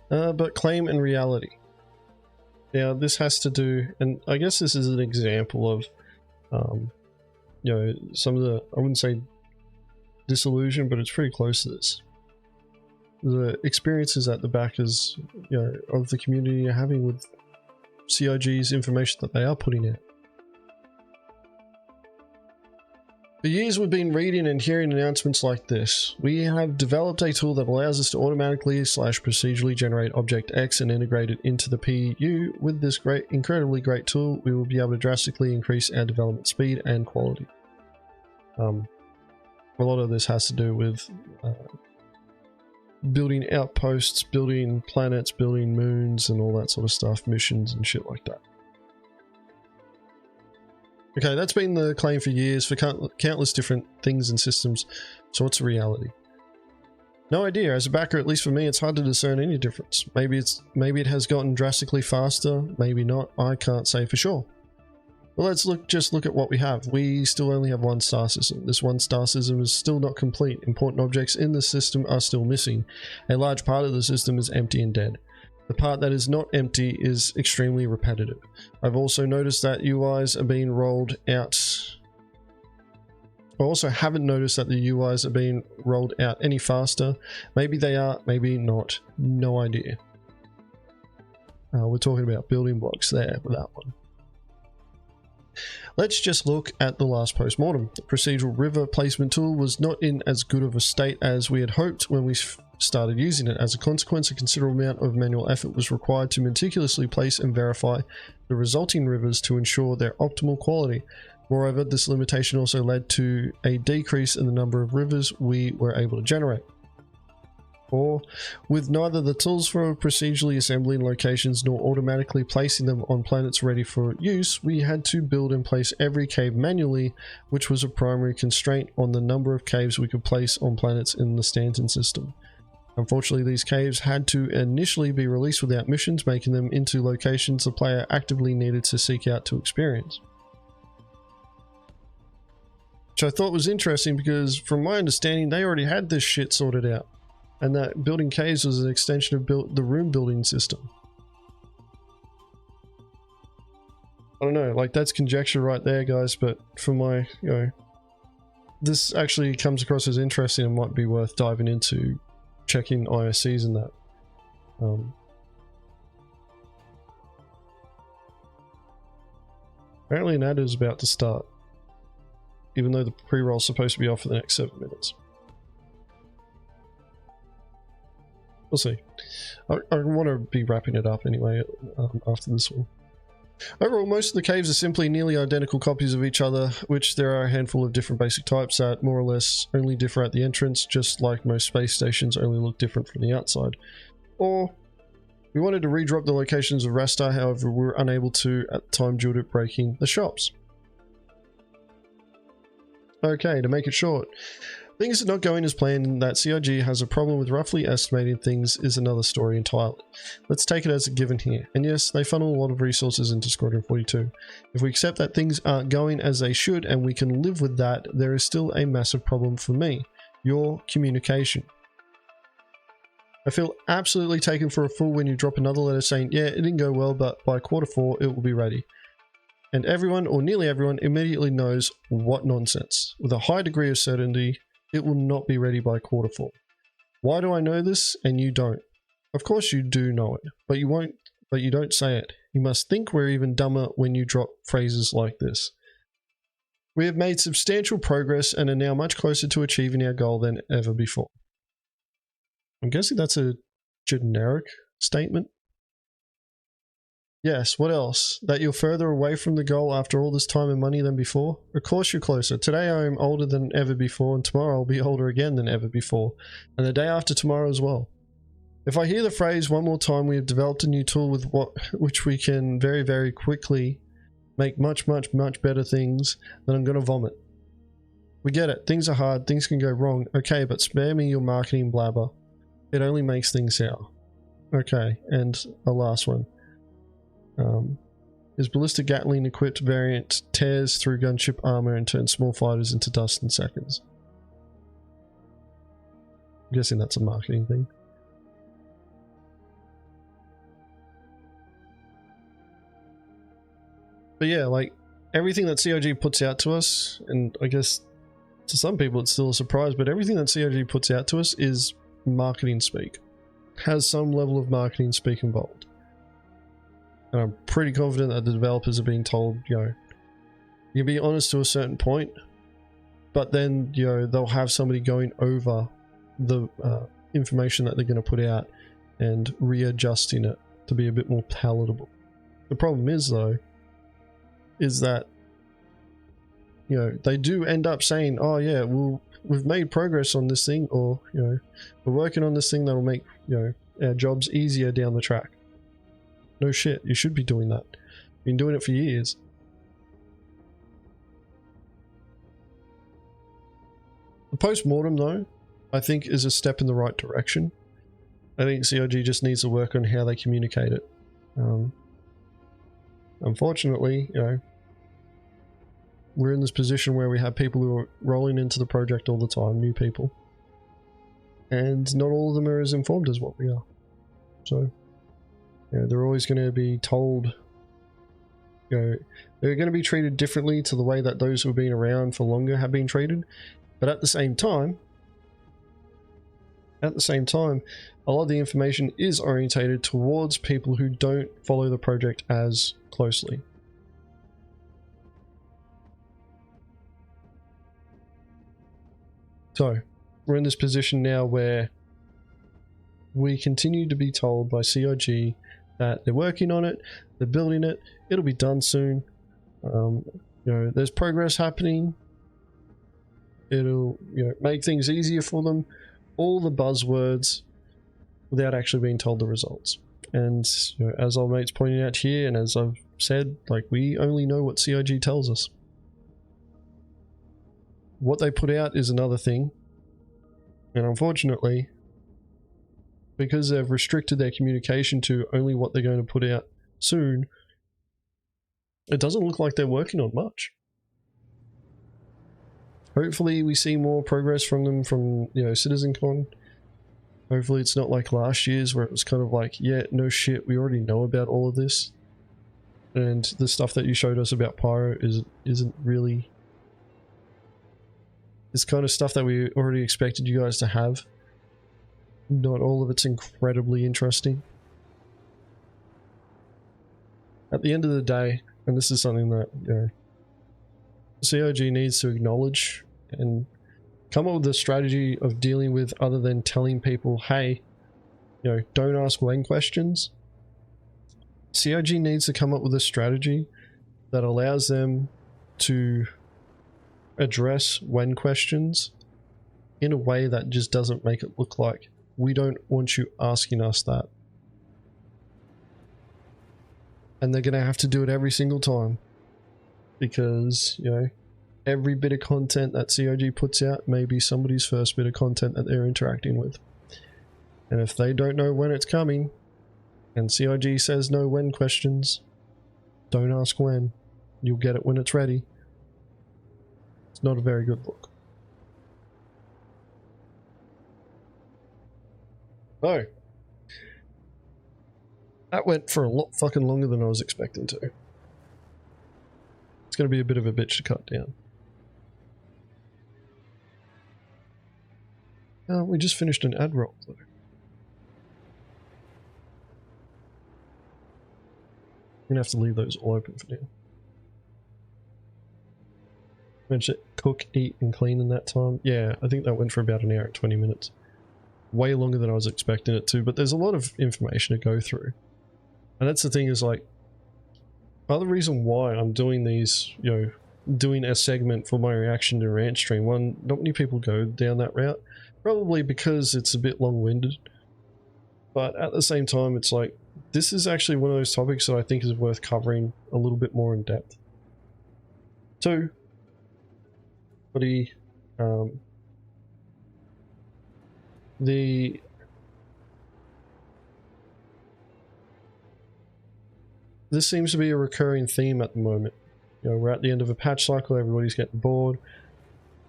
But claim and reality. Now, this has to do, and I guess this is an example of, you know, some of the, I wouldn't say disillusion, but it's pretty close to this. The experiences at the back is, you know, of the community are having with CIG's information that they are putting out. For years we've been reading and hearing announcements like this. We have developed a tool that allows us to automatically / procedurally generate object X and integrate it into the PU. With this incredibly great tool, we will be able to drastically increase our development speed and quality. A lot of this has to do with building outposts, building planets, building moons and all that sort of stuff, missions and shit like that. Okay, that's been the claim for years for countless different things and systems. So what's the reality? No idea. As a backer, at least for me, it's hard to discern any difference. Maybe it has gotten drastically faster, maybe not. I can't say for sure. Well, let's just look at what we have. We still only have one star system. This one star system is still not complete. Important objects in the system are still missing. A large part of the system is empty and dead. The part that is not empty is extremely repetitive. I've also noticed that UIs are being rolled out. I also haven't noticed that the UIs are being rolled out any faster. Maybe they are, maybe not. No idea. We're talking about building blocks there with that one. Let's just look at the last post-mortem. The procedural river placement tool was not in as good of a state as we had hoped when we started using it. As a consequence, a considerable amount of manual effort was required to meticulously place and verify the resulting rivers to ensure their optimal quality. Moreover, this limitation also led to a decrease in the number of rivers we were able to generate. Or, with neither the tools for procedurally assembling locations nor automatically placing them on planets ready for use, we had to build and place every cave manually, which was a primary constraint on the number of caves we could place on planets in the Stanton system. Unfortunately, these caves had to initially be released without missions, making them into locations the player actively needed to seek out to experience. Which I thought was interesting because, from my understanding, they already had this shit sorted out. And that building caves was an extension of the room building system. I don't know, like that's conjecture right there, guys, but for my, you know, this actually comes across as interesting and might be worth diving into, checking ISCs and that. Apparently an ad is about to start, even though the pre-roll is supposed to be off for the next 7 minutes. We'll see. I want to be wrapping it up anyway after this one. Overall, most of the caves are simply nearly identical copies of each other, which there are a handful of different basic types that more or less only differ at the entrance, just like most space stations only look different from the outside. Or, we wanted to redrop the locations of Rastar, however we were unable to at the time due to breaking the shops. Okay, to make it short. Things are not going as planned, and that CIG has a problem with roughly estimating things is another story entirely. Let's take it as a given here. And yes, they funnel a lot of resources into Squadron 42. If we accept that things aren't going as they should and we can live with that, there is still a massive problem for me. Your communication. I feel absolutely taken for a fool when you drop another letter saying, yeah, it didn't go well, but by quarter 4 it will be ready. And everyone, or nearly everyone, immediately knows what nonsense. With a high degree of certainty, it will not be ready by quarter 4. Why do I know this and you don't? Of course you do know it, but you don't say it. You must think we're even dumber when you drop phrases like this. We have made substantial progress and are now much closer to achieving our goal than ever before. I'm guessing that's a generic statement. Yes, what else? That you're further away from the goal after all this time and money than before? Of course you're closer. Today I am older than ever before, and tomorrow I'll be older again than ever before. And the day after tomorrow as well. If I hear the phrase one more time, we have developed a new tool with which we can very, very quickly make much better things, then I'm going to vomit. We get it. Things are hard. Things can go wrong. Okay, but spare me your marketing blabber. It only makes things sour. Okay, and a last one. His ballistic Gatling equipped variant tears through gunship armor and turns small fighters into dust in seconds. I'm guessing that's a marketing thing. But yeah, like everything that COG puts out to us, and I guess to some people it's still a surprise, but everything that COG puts out to us is marketing speak. Has some level of marketing speak involved. And I'm pretty confident that the developers are being told, you know, you can be honest to a certain point, but then, you know, they'll have somebody going over the information that they're going to put out and readjusting it to be a bit more palatable. The problem is, though, is that, you know, they do end up saying, oh yeah, we've made progress on this thing, or, you know, we're working on this thing that'll make, you know, our jobs easier down the track. No shit, you should be doing that. Been doing it for years. The post-mortem, though, I think is a step in the right direction. I think COG just needs to work on how they communicate it. Unfortunately, you know, we're in this position where we have people who are rolling into the project all the time, new people. And not all of them are as informed as what we are. So, you know, they're always going to be told, you know, they're going to be treated differently to the way that those who have been around for longer have been treated. But at the same time, a lot of the information is orientated towards people who don't follow the project as closely. So, we're in this position now where we continue to be told by COG that they're working on it, they're building it, it'll be done soon. You know, there's progress happening. It'll, you know, make things easier for them. All the buzzwords without actually being told the results. And, you know, as old mate's pointing out here, and as I've said, like, we only know what COG tells us. What they put out is another thing. And unfortunately, because they've restricted their communication to only what they're going to put out soon, it doesn't look like they're working on much. Hopefully we see more progress from them from, you know, CitizenCon. Hopefully it's not like last year's where it was kind of like, yeah, no shit, we already know about all of this. And the stuff that you showed us about Pyro isn't really... It's kind of stuff that we already expected you guys to have. Not all of it's incredibly interesting. At the end of the day, and this is something that, you know, COG needs to acknowledge and come up with a strategy of dealing with, other than telling people, hey, you know, don't ask when questions. COG needs to come up with a strategy that allows them to address when questions in a way that just doesn't make it look like we don't want you asking us that. And they're going to have to do it every single time. Because, you know, every bit of content that COG puts out may be somebody's first bit of content that they're interacting with. And if they don't know when it's coming, and COG says no when questions, don't ask when. You'll get it when it's ready. It's not a very good look. Oh. That went for a lot fucking longer than I was expecting to. It's going to be a bit of a bitch to cut down. We just finished an ad roll though. I'm going to have to leave those all open for now. Mention it, cook, eat, and clean in that time. Yeah, I think that went for about an hour and 20 minutes. Way longer than I was expecting it to, but there's a lot of information to go through. And that's the thing, is like, other reason why I'm doing these, you know, doing a segment for my reaction to rant stream. One, not many people go down that route. Probably because it's a bit long-winded. But at the same time, it's like, this is actually one of those topics that I think is worth covering a little bit more in depth. Two, this seems to be a recurring theme at the moment. You know, we're at the end of a patch cycle, everybody's getting bored.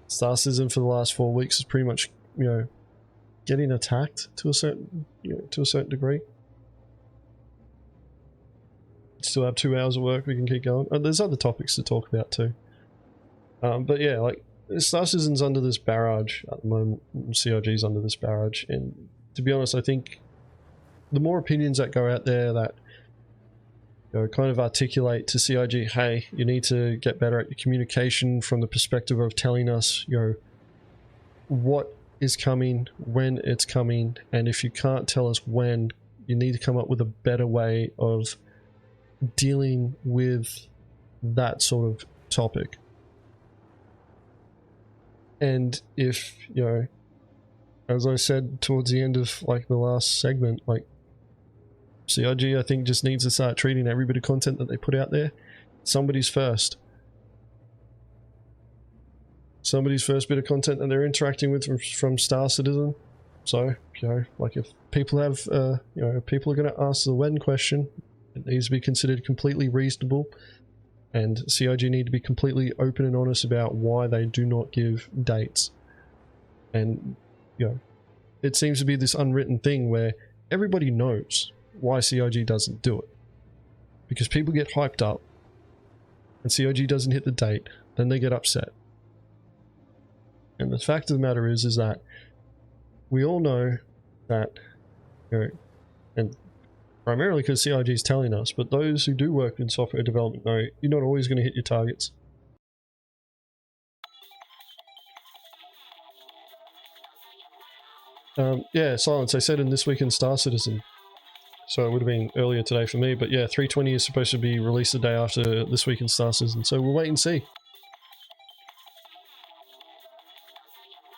Star Citizen for the last 4 weeks is pretty much, you know, getting attacked to a certain, degree. Still have 2 hours of work, we can keep going. There's other topics to talk about too. But yeah, like, Star Citizen's under this barrage at the moment, CIG's under this barrage, and to be honest, I think the more opinions that go out there that, you know, kind of articulate to CIG, hey, you need to get better at your communication from the perspective of telling us, you know, what is coming, when it's coming, and if you can't tell us when, you need to come up with a better way of dealing with that sort of topic. And if, you know, as I said towards the end of like the last segment, like, CIG I think just needs to start treating every bit of content that they put out there somebody's first bit of content that they're interacting with from Star Citizen. So, you know, like, if people have you know, people are going to ask the when question, it needs to be considered completely reasonable, and CIG need to be completely open and honest about why they do not give dates. And, you know, it seems to be this unwritten thing where everybody knows why CIG doesn't do it, because people get hyped up and CIG doesn't hit the date, then they get upset. And the fact of the matter is that we all know that, you know, and primarily because CIG is telling us, but those who do work in software development know you're not always going to hit your targets. Yeah, Silence, I said in This Week in Star Citizen. So it would have been earlier today for me, but yeah, 320 is supposed to be released the day after This Week in Star Citizen, so we'll wait and see.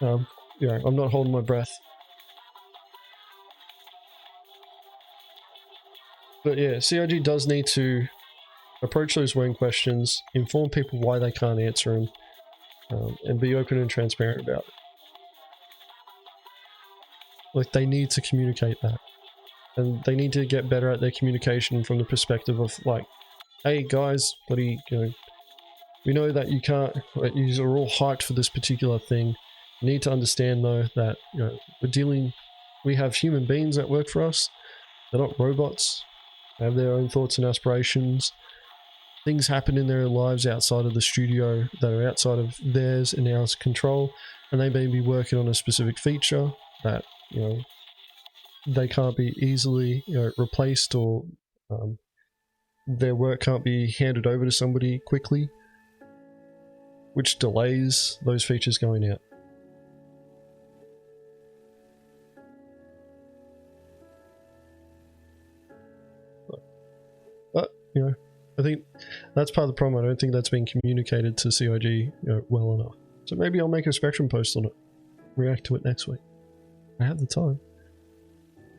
Yeah, I'm not holding my breath. But yeah, CIG does need to approach those when questions, inform people why they can't answer them, and be open and transparent about it. Like, they need to communicate that. And they need to get better at their communication from the perspective of, like, hey guys, you know, we know that you can't, you are all hyped for this particular thing. You need to understand though that, you know, we have human beings that work for us. They're not robots. They have their own thoughts and aspirations. Things happen in their lives outside of the studio that are outside of theirs and ours control, and they may be working on a specific feature that, you know, they can't be easily, you know, replaced, or their work can't be handed over to somebody quickly, which delays those features going out. But you know, I think that's part of the problem. I don't think that's been communicated to CIG, you know, well enough. So maybe I'll make a Spectrum post on it, react to it next week. I have the time.